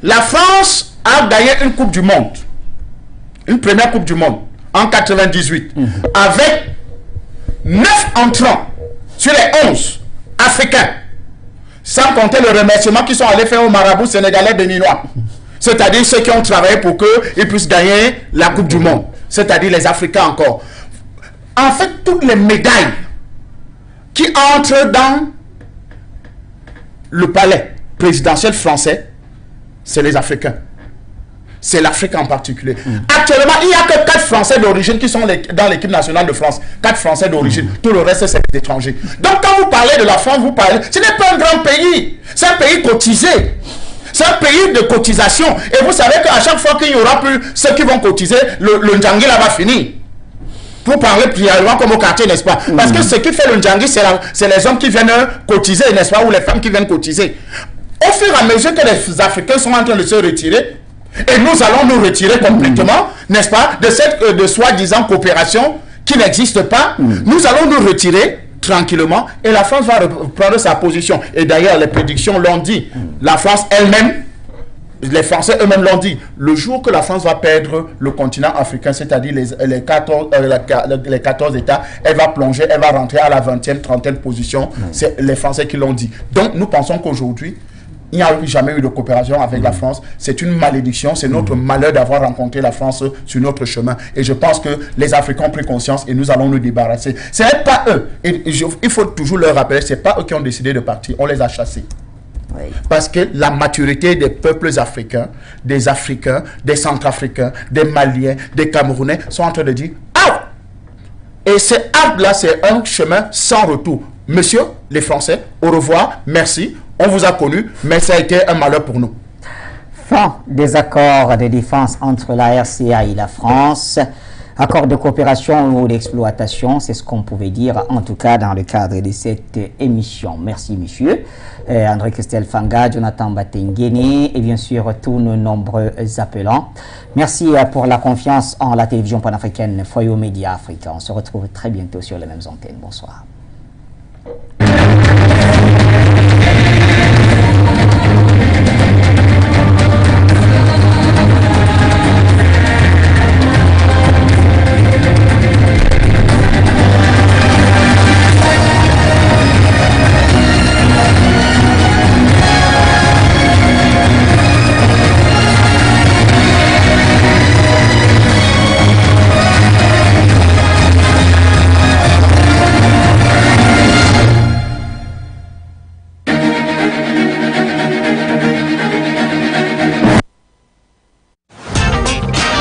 La France a gagné une Coupe du Monde. Une première Coupe du Monde en 98 avec 9 entrants sur les 11 africains, sans compter le remerciement qu'ils sont allés faire aux marabouts sénégalais béninois, c'est-à-dire ceux qui ont travaillé pour qu'ils puissent gagner la Coupe du Monde, c'est-à-dire les Africains encore. En fait, toutes les médailles qui entrent dans le palais présidentiel français, c'est les Africains. C'est l'Afrique en particulier. Actuellement, il n'y a que 4 Français d'origine qui sont dans l'équipe nationale de France. 4 Français d'origine. Tout le reste, c'est des étrangers. Donc, quand vous parlez de la France, vous parlez... Ce n'est pas un grand pays. C'est un pays cotisé. C'est un pays de cotisation. Et vous savez qu'à chaque fois qu'il n'y aura plus ceux qui vont cotiser, le Ndjangi là va finir. Pour parler prioritairement comme au quartier, n'est-ce pas? Parce que ce qui fait le Ndjangi, c'est les hommes qui viennent cotiser, n'est-ce pas? Ou les femmes qui viennent cotiser. Au fur et à mesure que les Africains sont en train de se retirer, et nous allons nous retirer complètement, n'est-ce pas, de cette de soi-disant coopération qui n'existe pas. Nous allons nous retirer tranquillement et la France va reprendre sa position. Et d'ailleurs, les prédictions l'ont dit. La France elle-même, les Français eux-mêmes l'ont dit. Le jour que la France va perdre le continent africain, c'est-à-dire les 14 États, elle va plonger, elle va rentrer à la 20e, 30e position. C'est les Français qui l'ont dit. Donc, nous pensons qu'aujourd'hui, il n'y a jamais eu de coopération avec la France. C'est une malédiction. C'est notre malheur d'avoir rencontré la France sur notre chemin. Et je pense que les Africains ont pris conscience et nous allons nous débarrasser. Ce n'est pas eux. Et il faut toujours leur rappeler, ce n'est pas eux qui ont décidé de partir. On les a chassés. Oui. Parce que la maturité des peuples africains, des Centrafricains, des Maliens, des Camerounais sont en train de dire « Ah !» Et ce « Ah » là, c'est un chemin sans retour. Monsieur, les Français, au revoir, merci. On vous a connu, mais ça a été un malheur pour nous. Fin des accords de défense entre la RCA et la France. Accord de coopération ou d'exploitation, c'est ce qu'on pouvait dire, en tout cas dans le cadre de cette émission. Merci, monsieur. André-Christelle Fanga, Jonathan Batengene et bien sûr tous nos nombreux appelants. Merci pour la confiance en la télévision panafricaine Foyer aux médias africains. On se retrouve très bientôt sur les mêmes antennes. Bonsoir.